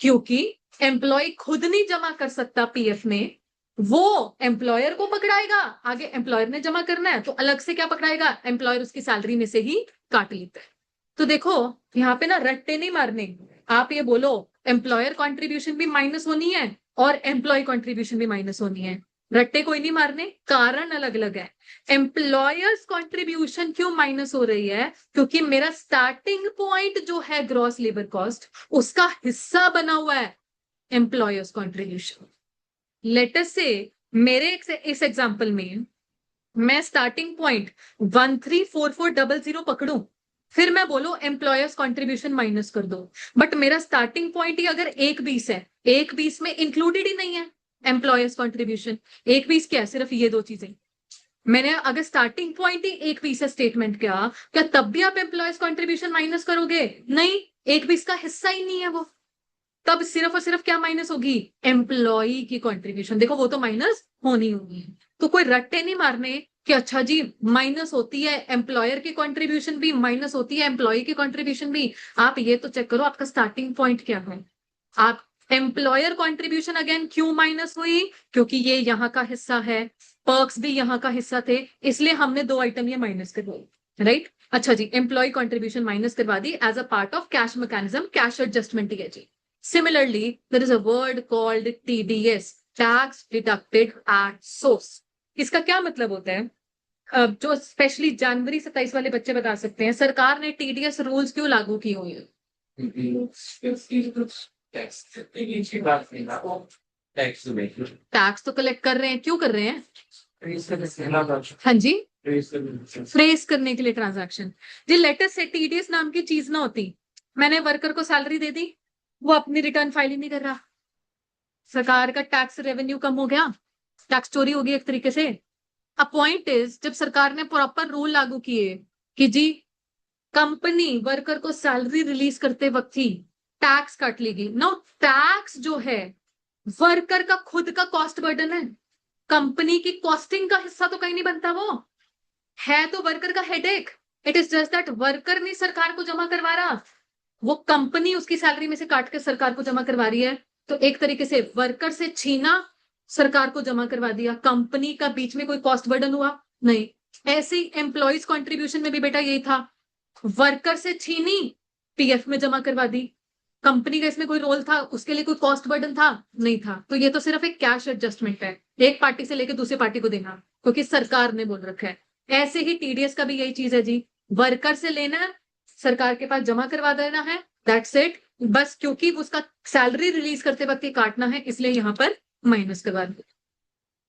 क्योंकि एम्प्लॉय खुद नहीं जमा कर सकता पीएफ में, वो एम्प्लॉयर को पकड़ाएगा, आगे एम्प्लॉयर ने जमा करना है तो अलग से क्या पकड़ाएगा, एम्प्लॉयर उसकी सैलरी में से ही काट लेता है। तो देखो यहाँ पे ना रट्टे नहीं मारने, आप ये बोलो एम्प्लॉयर कंट्रीब्यूशन भी माइनस होनी है और एम्प्लॉय कंट्रीब्यूशन भी माइनस होनी है, रट्टे कोई नहीं मारने, कारण अलग अलग है। एम्प्लॉयर्स कंट्रीब्यूशन क्यों माइनस हो रही है, क्योंकि मेरा स्टार्टिंग पॉइंट जो है ग्रॉस लेबर कॉस्ट, उसका हिस्सा बना हुआ है एम्प्लॉयर्स कंट्रीब्यूशन। लेटर से मेरे इस एग्जांपल में मैं स्टार्टिंग पॉइंट 134400 पकड़ूं, फिर मैं बोलो एम्प्लॉयर्स कंट्रीब्यूशन माइनस कर दो, बट मेरा स्टार्टिंग पॉइंट ही अगर 1,20 है, 1,20 में इंक्लूडेड ही नहीं है एम्प्लॉयर्स कंट्रीब्यूशन। 1,20 क्या है, सिर्फ ये दो चीजें। मैंने अगर स्टार्टिंग पॉइंट ही 1,20 है स्टेटमेंट क्या, क्या तब भी आप एम्प्लॉयर्स कंट्रीब्यूशन माइनस करोगे, नहीं, 1,20 का हिस्सा ही नहीं है वो। तब सिर्फ और सिर्फ क्या माइनस होगी, एम्प्लॉय की कंट्रीब्यूशन। देखो वो तो माइनस होनी होगी। तो कोई रट्टे नहीं मारने कि अच्छा जी माइनस होती है एम्प्लॉयर की कंट्रीब्यूशन भी, माइनस होती है एम्प्लॉय की कंट्रीब्यूशन भी। आप ये तो चेक करो आपका स्टार्टिंग पॉइंट क्या है। आप एम्प्लॉयर कंट्रीब्यूशन अगेन क्यों माइनस हुई, क्योंकि ये यहाँ का हिस्सा है, पर्क्स भी यहाँ का हिस्सा थे, इसलिए हमने दो आइटम ये माइनस करवाई। राइट, अच्छा जी, एम्प्लॉय कंट्रीब्यूशन माइनस करवा दी as a part of cash mechanism, cash adjustment है जी। Similarly, there is a word called TDS, tax deducted at source. इसका क्या मतलब होता है, जो स्पेशली जनवरी 27 वाले बच्चे बता सकते हैं, सरकार ने टीडीएस रूल्स क्यों लागू किए हुए हैं। टैक्स तो कलेक्ट कर रहे हैं, क्यों कर रहे हैं, हाँ जी, फ्रेज करने के लिए ट्रांजैक्शन। जी लेटर से टीडीएस नाम की चीज ना होती, मैंने वर्कर को सैलरी दे दी, वो अपनी रिटर्न फाइल ही नहीं कर रहा, सरकार का टैक्स रेवेन्यू कम हो गया, टैक्स चोरी होगी एक तरीके से। अ पॉइंट इज, जब सरकार ने प्रॉपर रूल लागू किए कि जी कंपनी वर्कर को सैलरी रिलीज करते वक्त ही टैक्स काट लेगी। नाउ टैक्स जो है वर्कर का खुद का कॉस्ट बर्डन है, कंपनी की कॉस्टिंग का हिस्सा तो कहीं नहीं बनता, वो है तो वर्कर का headache. It is just that worker नहीं सरकार को जमा करवा रहा, वो कंपनी उसकी सैलरी में से काट के सरकार को जमा करवा रही है। तो एक तरीके से वर्कर से छीना, सरकार को जमा करवा दिया, कंपनी का बीच में कोई कॉस्ट बर्डन हुआ नहीं। ऐसे ही एम्प्लॉयज कॉन्ट्रीब्यूशन में भी बेटा यही था, वर्कर से छीनी, पीएफ में जमा करवा दी। कंपनी का इसमें कोई रोल था, उसके लिए कोई कॉस्ट बर्डन था नहीं था। तो ये तो सिर्फ एक कैश एडजस्टमेंट है, एक पार्टी से लेकर दूसरी पार्टी को देना, क्योंकि सरकार ने बोल रखा है। ऐसे ही टीडीएस का भी यही चीज है जी, वर्कर से लेना है, सरकार के पास जमा करवा देना है, दैट्स इट। बस क्योंकि उसका सैलरी रिलीज करते वक्त ये काटना है, इसलिए यहाँ पर माइनस करवा दो।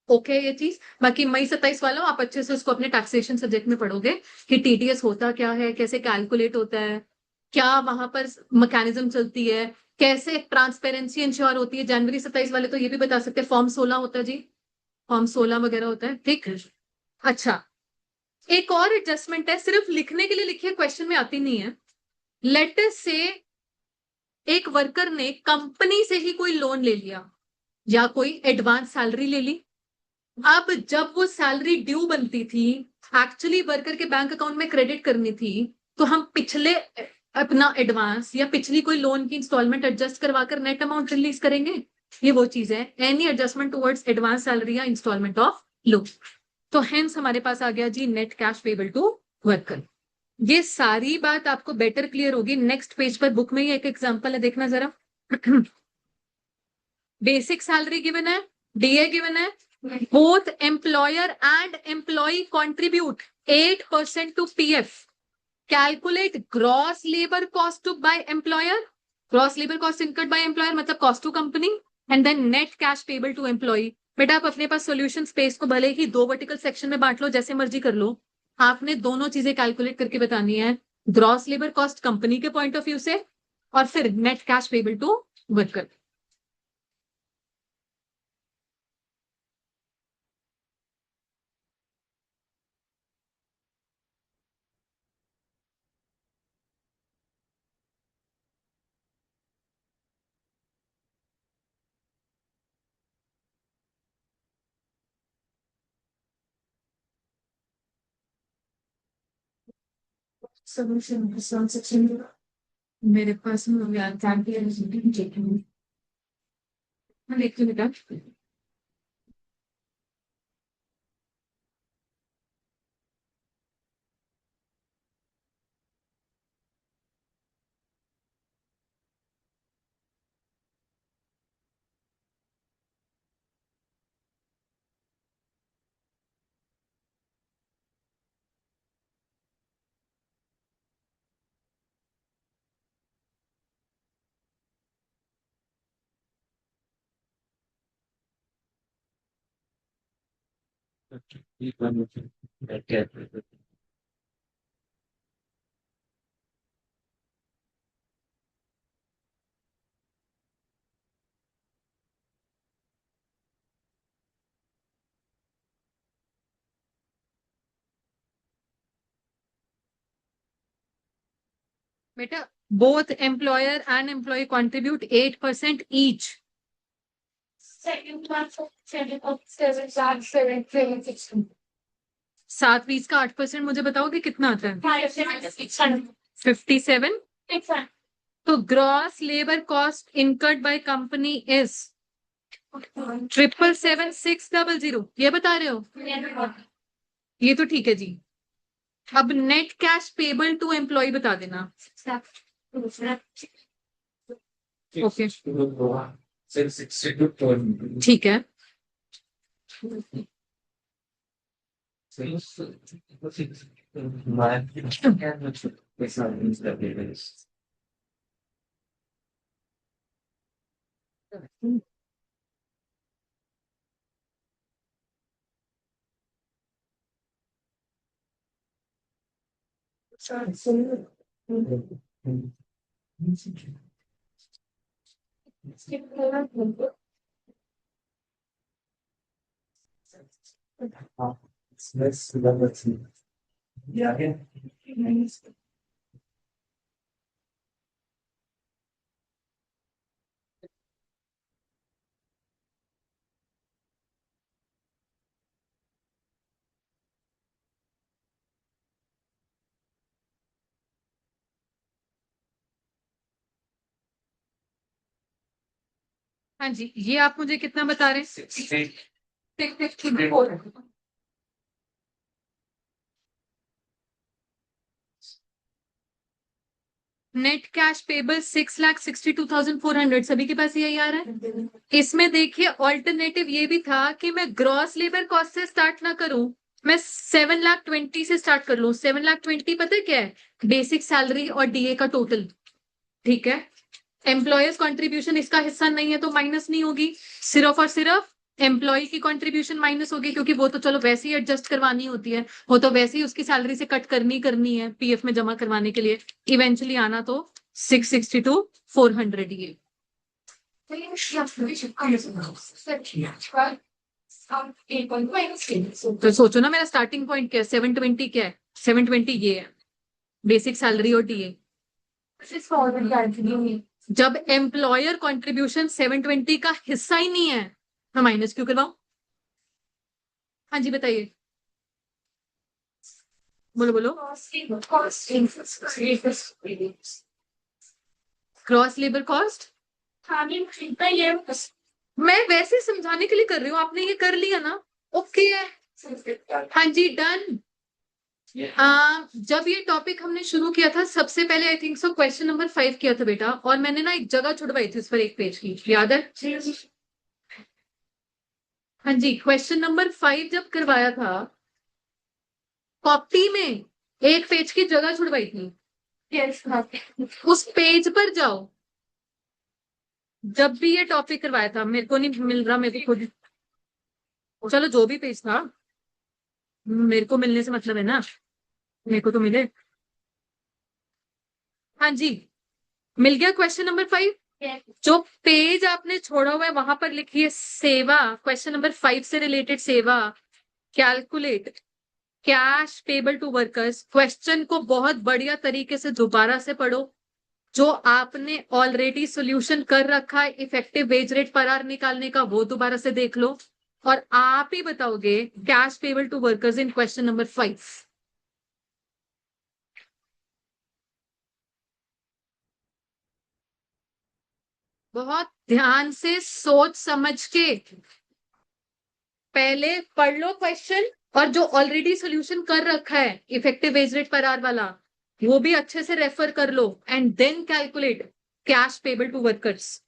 ओके ये चीज। बाकी मई 27 वाला आप अच्छे से उसको अपने टैक्सेशन सब्जेक्ट में पढ़ोगे कि टीडीएस होता क्या है, कैसे कैलकुलेट होता है, क्या वहां पर मैकेनिज्म चलती है, कैसे ट्रांसपेरेंसी इंश्योर होती है। जनवरी 27 वाले तो ये भी बता सकते हैं, फॉर्म 16 होता है जी, फॉर्म 16 वगैरह होता है, ठीक है। अच्छा, एक और एडजस्टमेंट है, सिर्फ लिखने के लिए लिखिए, क्वेश्चन में आती नहीं है। लेट अस से एक वर्कर ने कंपनी से ही कोई लोन ले लिया या कोई एडवांस सैलरी ले ली। अब जब वो सैलरी ड्यू बनती थी, एक्चुअली वर्कर के बैंक अकाउंट में क्रेडिट करनी थी, तो हम पिछले अपना एडवांस या पिछली कोई लोन की इंस्टॉलमेंट एडजस्ट करवाकर नेट अमाउंट रिलीज करेंगे। ये वो चीज है, any adjustment towards advance salary या इंस्टॉलमेंट ऑफ लोन। तो हेंस हमारे पास आ गया जी net cash payable to worker. ये सारी बात आपको बेटर क्लियर होगी नेक्स्ट पेज पर, बुक में ही एक एग्जांपल है, देखना जरा। बेसिक सैलरी गिवन है, डीए गिवन है, both employer and employee contribute 8% to PF. Calculate gross labor cost to by employer, gross labor cost incurred by employer मतलब cost to company, and then net cash payable to employee. बेटा आप अपने पास सॉल्यूशन स्पेस को भले ही दो वर्टिकल सेक्शन में बांट लो, जैसे मर्जी कर लो, आपने दोनों चीजें कैलकुलेट करके बतानी है, ग्रॉस लेबर कॉस्ट कंपनी के पॉइंट ऑफ व्यू से और फिर net cash payable to worker. Solution मेरे पास देखती हूँ बेटा। बेटा both employer and employee contribute 8% each. सात बीस का 8%, मुझे बताओगे कितना आता है? 57। तो gross labour cost incurred by company is 777,600, ये बता रहे हो? ये तो ठीक है जी। अब net cash payable to employ बता देना। ओके ठीक है। हाँ जी, ये आप मुझे कितना बता रहे हैं? 654। नेट कैश पेबल 6,62,400, सभी के पास यही आ रहा है। इसमें देखिए ऑल्टरनेटिव ये भी था कि मैं ग्रॉस लेबर कॉस्ट से स्टार्ट ना करूं, मैं 7,20,000 से स्टार्ट कर लूं। 7,20,000 पता है क्या है? बेसिक सैलरी और डीए का टोटल। ठीक है, एम्प्लॉयर्स कंट्रीब्यूशन इसका हिस्सा नहीं है तो माइनस नहीं होगी, सिर्फ और सिर्फ एम्प्लॉय की कंट्रीब्यूशन माइनस होगी, क्योंकि वो तो चलो वैसे ही एडजस्ट करवानी होती है, वो तो वैसे ही उसकी सैलरी से कट करनी है पीएफ में जमा करवाने के लिए। इवेंचुअली आना तो 662,400 ये। तो सोचो ना मेरा स्टार्टिंग पॉइंट क्या है, 720 क्या है, 720 ये है बेसिक सैलरी और डीए। जब एम्प्लॉयर कंट्रीब्यूशन 720 का हिस्सा ही नहीं है, मैं माइनस क्यों करवाऊं? हाँ जी बताइए, बोलो बोलो। क्रॉस लेबर कॉस्ट, मैं वैसे समझाने के लिए कर रही हूँ, आपने ये कर लिया ना, ओके है। हाँ जी डन। जब ये टॉपिक हमने शुरू किया था सबसे पहले, आई थिंक सो क्वेश्चन नंबर 5 किया था बेटा, और मैंने ना एक जगह छुड़वाई थी उस पर एक पेज की, याद है? हाँ जी, क्वेश्चन नंबर 5 जब करवाया था कॉपी में एक पेज की जगह छुड़वाई थी। यस, उस पेज पर जाओ, जब भी ये टॉपिक करवाया था, मेरे को नहीं मिल रहा, मेरे को खुद, चलो जो भी पेज था, मेरे को मिलने से मतलब है ना, मेरे को तो मिले। हाँ जी, मिल गया क्वेश्चन नंबर 5। जो पेज आपने छोड़ा हुआ है वहां पर लिखिए सेवा, क्वेश्चन नंबर 5 से रिलेटेड सेवा, calculate cash payable to workers. Question को बहुत बढ़िया तरीके से दोबारा से पढ़ो, जो आपने ऑलरेडी सोल्यूशन कर रखा है effective wage rate per our निकालने का, वो दोबारा से देख लो, और आप ही बताओगे cash payable to workers in question number 5। बहुत ध्यान से सोच समझ के पहले पढ़ लो क्वेश्चन, और जो ऑलरेडी सोल्यूशन कर रखा है effective wage rate per hour वाला, वो भी अच्छे से रेफर कर लो, and then calculate cash payable to workers.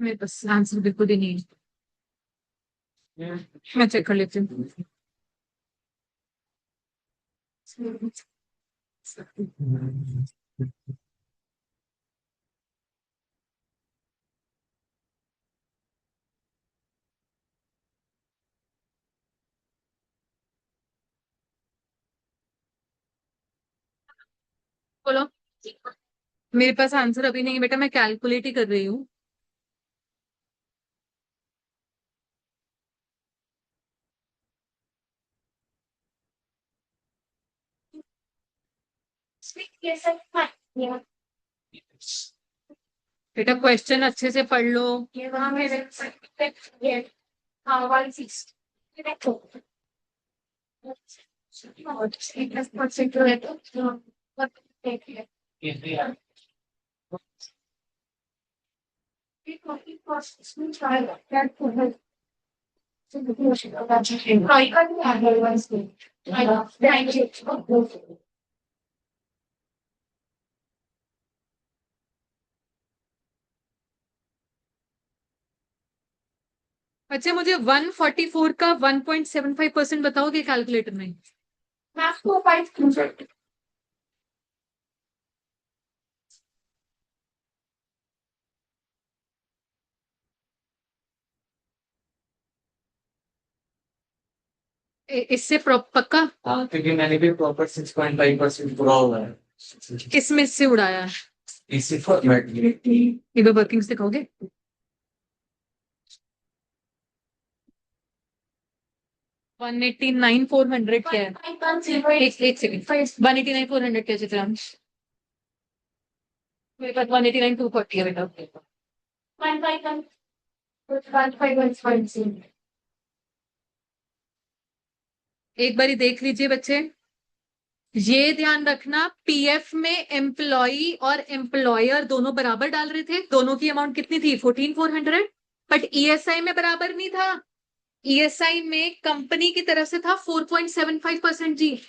मेरे पास आंसर बिल्कुल ही नहीं है, मैं चेक कर लेती हूँ। बोलो। मेरे पास आंसर अभी नहीं है बेटा, मैं कैलकुलेट ही कर रही हूँ। बेटा क्वेश्चन अच्छे से पढ़ लो। ये वहां मेरे ये हाँ 160 अच्छा मुझे 144 का 1.75% बताओगे कैलकुलेटर में? आपको 5 इससे पक्का? हाँ क्योंकि मैंने भी प्रॉपर 6.5% पूरा हुआ है। किसमें से उड़ाया है? इसी फॉर्मेट में। ये वर्किंग दिखाओगे? 189,400 क्या है? एक सेकंड, 189,400 क्या चित्रांश? मेरे पास 189,240 है बेटा। एक बारी देख लीजिए बच्चे, ये ध्यान रखना पीएफ में एम्प्लॉई और एम्प्लॉयर दोनों बराबर डाल रहे थे, दोनों की अमाउंट कितनी थी 14,400, बट ईएसआई में बराबर नहीं था। ईएसआई में कंपनी की तरफ से था 4.75% जी,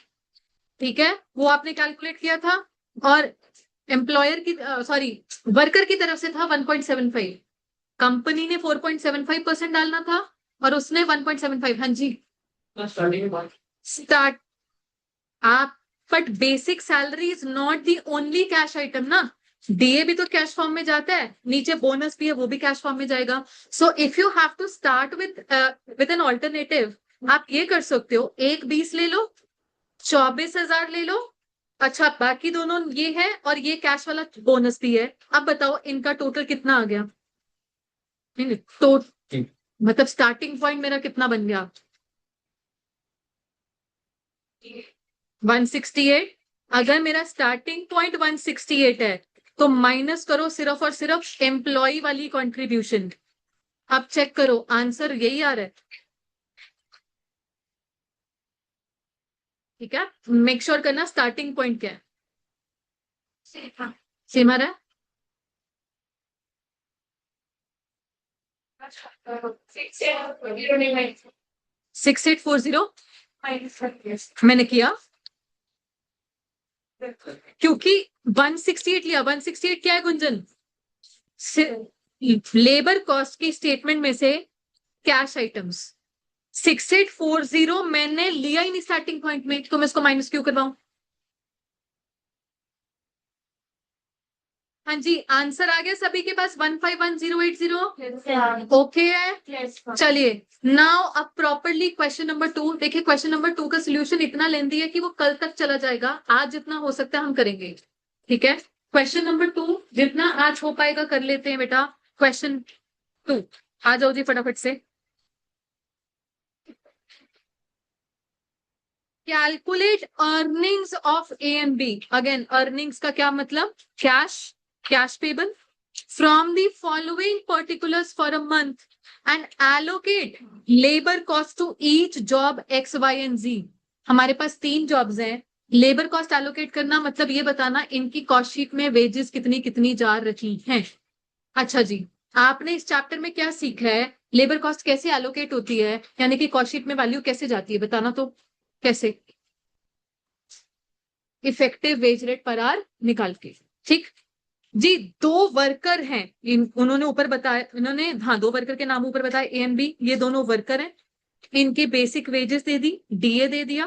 ठीक है, वो आपने कैलकुलेट किया था, और एम्प्लॉयर की सॉरी वर्कर की तरफ से था 1.75। कंपनी ने 4.75% डालना था और उसने 1.75। हाँ जी स्टार्ट आप, but basic salary is not the only cash item ना, डीए भी तो कैश फॉर्म में जाता है, नीचे बोनस भी है वो भी कैश फॉर्म में जाएगा। So if you have to start with an alternative, आप ये कर सकते हो, एक 20 ले लो, 24,000 ले लो, अच्छा बाकी दोनों ये है और ये कैश वाला बोनस भी है। अब बताओ इनका टोटल कितना आ गया? नहीं तो मतलब स्टार्टिंग पॉइंट मेरा कितना बन गया? 168। अगर मेरा स्टार्टिंग पॉइंट 168 है तो माइनस करो सिर्फ और सिर्फ एम्प्लॉय वाली कंट्रीब्यूशन। अब चेक करो आंसर यही आ रहा है, ठीक है, मेक श्योर करना स्टार्टिंग पॉइंट क्या है, सेम आ रहा है। 6840 मैंने किया क्योंकि 168 लिया, 168 क्या है गुंजन? लेबर कॉस्ट की स्टेटमेंट में से कैश आइटम्स 6840 मैंने लिया ही नहीं स्टार्टिंग पॉइंट में, तो मैं इसको माइनस क्यों करवाऊं? हाँ जी आंसर आ गया सभी के पास 151,080 ओके है। चलिए नाउ अब प्रॉपरली क्वेश्चन नंबर 2 देखिए, क्वेश्चन नंबर 2 का सोल्यूशन इतना लेंदी है कि वो कल तक चला जाएगा, आज जितना हो सकता है हम करेंगे, ठीक है। क्वेश्चन नंबर 2 जितना आज हो पाएगा कर लेते हैं बेटा। क्वेश्चन 2 आ जाओ जी फटाफट से। Calculate earnings of A and B. Again earnings का क्या मतलब? Cash, cash payable from the following particulars for a month and allocate labour cost to each job X Y and Z. हमारे पास 3 जॉब्स हैं, लेबर कॉस्ट एलोकेट करना मतलब ये बताना इनकी कॉस्ट शीट में वेजेस कितनी कितनी जा रही हैं। अच्छा जी, आपने इस चैप्टर में क्या सीखा है? लेबर कॉस्ट कैसे एलोकेट होती है, यानी कि कॉस्ट शीट में वैल्यू कैसे जाती है, बताना तो कैसे? Effective wage rate per our निकाल के, ठीक जी। 2 वर्कर हैं, उन्होंने ऊपर बताया, इन्होंने हाँ 2 वर्कर के नाम ऊपर बताए ए एंड बी, ये दोनों वर्कर हैं, इनके बेसिक वेजेस दे दी, डीए दे दिया,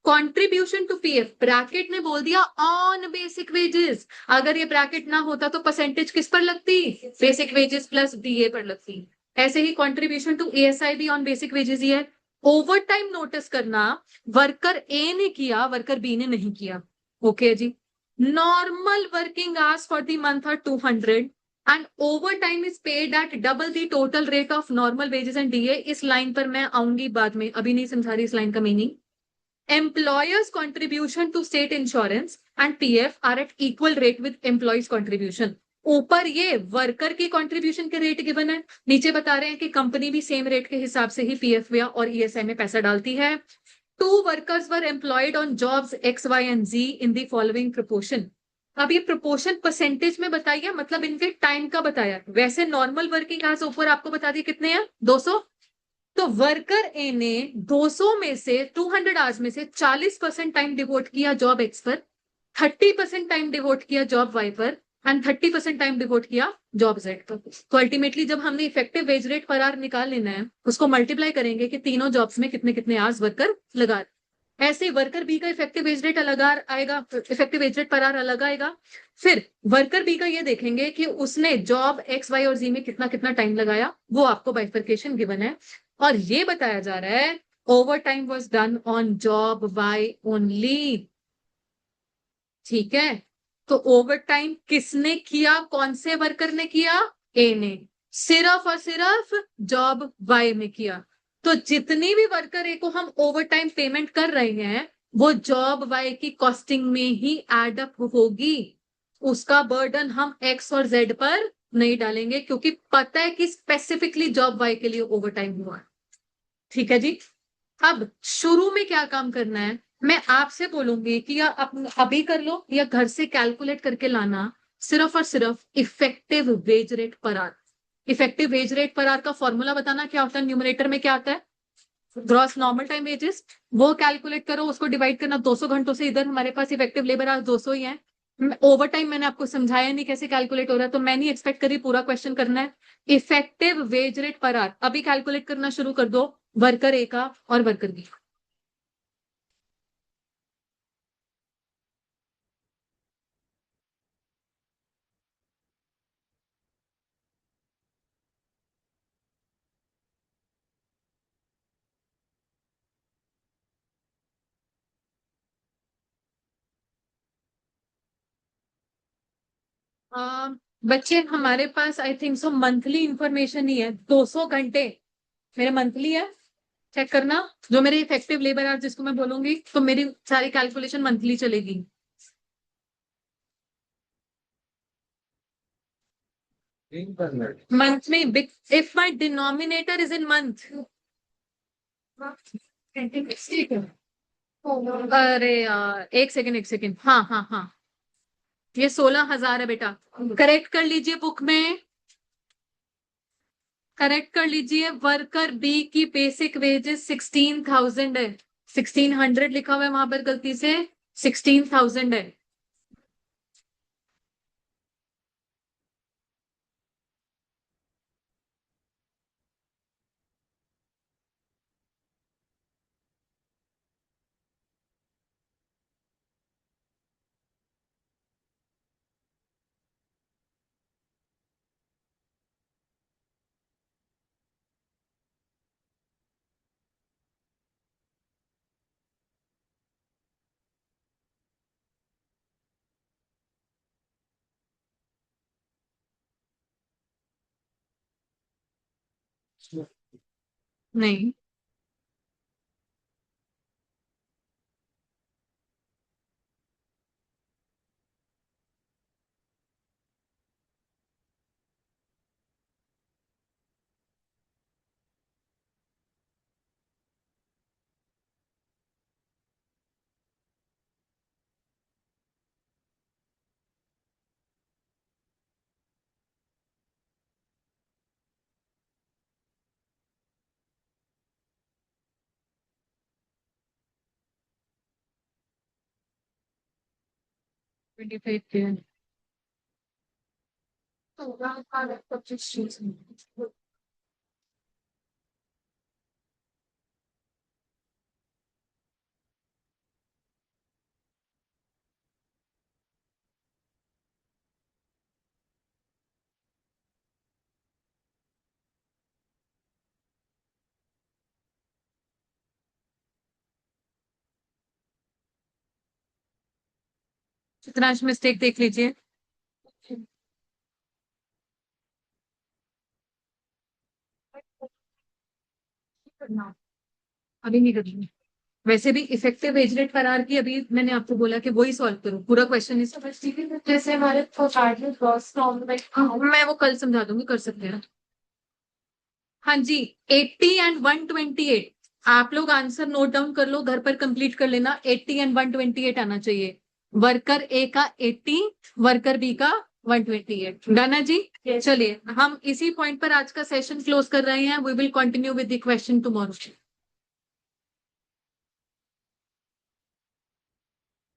कंट्रीब्यूशन टू पीएफ ब्रैकेट ने बोल दिया ऑन बेसिक वेजेस, अगर ये ब्रैकेट ना होता तो परसेंटेज किस पर लगती? बेसिक वेजेस प्लस डीए पर लगती। ऐसे ही कंट्रीब्यूशन टू एएसआई भी ऑन बेसिक वेजेस ही है। ओवर टाइम नोटिस करना, वर्कर ए ने किया वर्कर बी ने नहीं किया, ओके जी। Normal working hours for the month are 200 and over time is paid at double the total rate of normal wages and DA. इस लाइन पर मैं आऊंगी बाद में, अभी नहीं समझा रही इस लाइन का meaning. Employers' contribution to state insurance and PF are at equal rate with employees' contribution. ऊपर ये वर्कर की कंट्रीब्यूशन के रेट गिवन है, नीचे बता रहे हैं कि कंपनी भी सेम रेट के हिसाब से ही पीएफ और ईएसआई में पैसा डालती है। 2 workers were employed on jobs X Y and G in the following proportion. अब ये प्रोपोर्शन परसेंटेज में बताइए, मतलब इनके टाइम का बताया। वैसे नॉर्मल वर्किंग आवर्स ऊपर आपको बता दिए कितने हैं, 200। तो वर्कर ए ने 200 में से 200 आवर्स में से 40% टाइम डिवोट किया जॉब एक्स पर, 30% टाइम डिवोट किया जॉब वाई पर, एंड 30% टाइम डिवोट किया जॉब जेड पर। तो अल्टीमेटली जब हमने effective wage rate per our निकाल लेना है, उसको मल्टीप्लाई करेंगे कि तीनों जॉब्स में कितने कितने आवर्स वर्कर लगा। ऐसे वर्कर बी का इफेक्टिव वेज रेट अलग आएगा, effective wage rate per our अलग आएगा। फिर वर्कर बी का ये देखेंगे कि उसने जॉब एक्स वाई और जी में कितना कितना टाइम लगाया, वो आपको बाइफर्केशन गिवन है। और ये बताया जा रहा है over time was done on job Y only. ठीक है, तो ओवर टाइम किसने किया, कौन से वर्कर ने किया, ए ने, सिर्फ और सिर्फ जॉब वाई में किया। तो जितनी भी वर्कर ए को हम ओवर टाइम पेमेंट कर रहे हैं, वो जॉब वाई की कॉस्टिंग में ही एड अप होगी। उसका बर्डन हम एक्स और जेड पर नहीं डालेंगे, क्योंकि पता है कि स्पेसिफिकली जॉब वाई के लिए ओवर टाइम हुआ। ठीक है जी। अब शुरू में क्या काम करना है, मैं आपसे बोलूंगी कि या अभी कर लो या घर से कैलकुलेट करके लाना, सिर्फ और सिर्फ effective wage rate per our. Effective wage rate per our का फॉर्मूला बताना क्या होता है, न्यूमरेटर में क्या आता है, ग्रॉस नॉर्मल टाइम वेजेस। वो कैलकुलेट करो, उसको डिवाइड करना 200 घंटों से, इधर हमारे पास इफेक्टिव लेबर आवर्स 200 ही है। ओवर टाइम मैंने आपको समझाया नहीं कैसे कैलकुलेट हो रहा है, तो मैं नहीं एक्सपेक्ट करी पूरा क्वेश्चन करना है। Effective wage rate per our अभी कैलकुलेट करना शुरू कर दो, वर्कर ए का और वर्कर बी का। आ, बच्चे हमारे पास I think so monthly information ही है, 200 घंटे मेरे मंथली है। चेक करना, जो मेरे इफेक्टिव लेबर आवर जिसको मैं बोलूंगी, तो मेरी सारी कैलकुलेशन मंथली चलेगी। मंथ में, if my denominator is in month. अरे यार, एक सेकंड एक सेकंड, हाँ हाँ हाँ, ये 16,000 है बेटा। करेक्ट कर लीजिए बुक में, करेक्ट कर लीजिए। वर्कर बी की बेसिक वेजेस 16,000 है। 1600 लिखा हुआ है वहां पर गलती से, 16,000 है। नहीं, ट्वेंटी फाइव। चित्रांश मिस्टेक देख लीजिए। अभी नहीं कर रही। वैसे भी इफेक्टिव एज रेट फरार की अभी मैंने आपको बोला कि वही सॉल्व करूं, पूरा क्वेश्चन इस जैसे हमारे क्रॉस फ्रॉम मैं वो कल समझा दूंगी, कर सकते हैं। हाँ जी, 80 एंड 128, आप लोग आंसर नोट डाउन कर लो, घर पर कंप्लीट कर लेना। 80 एंड 128 आना चाहिए। वर्कर ए का 80, वर्कर बी का 128। डन है जी। चलिए हम इसी पॉइंट पर आज का सेशन क्लोज कर रहे हैं। We will continue with the question tomorrow.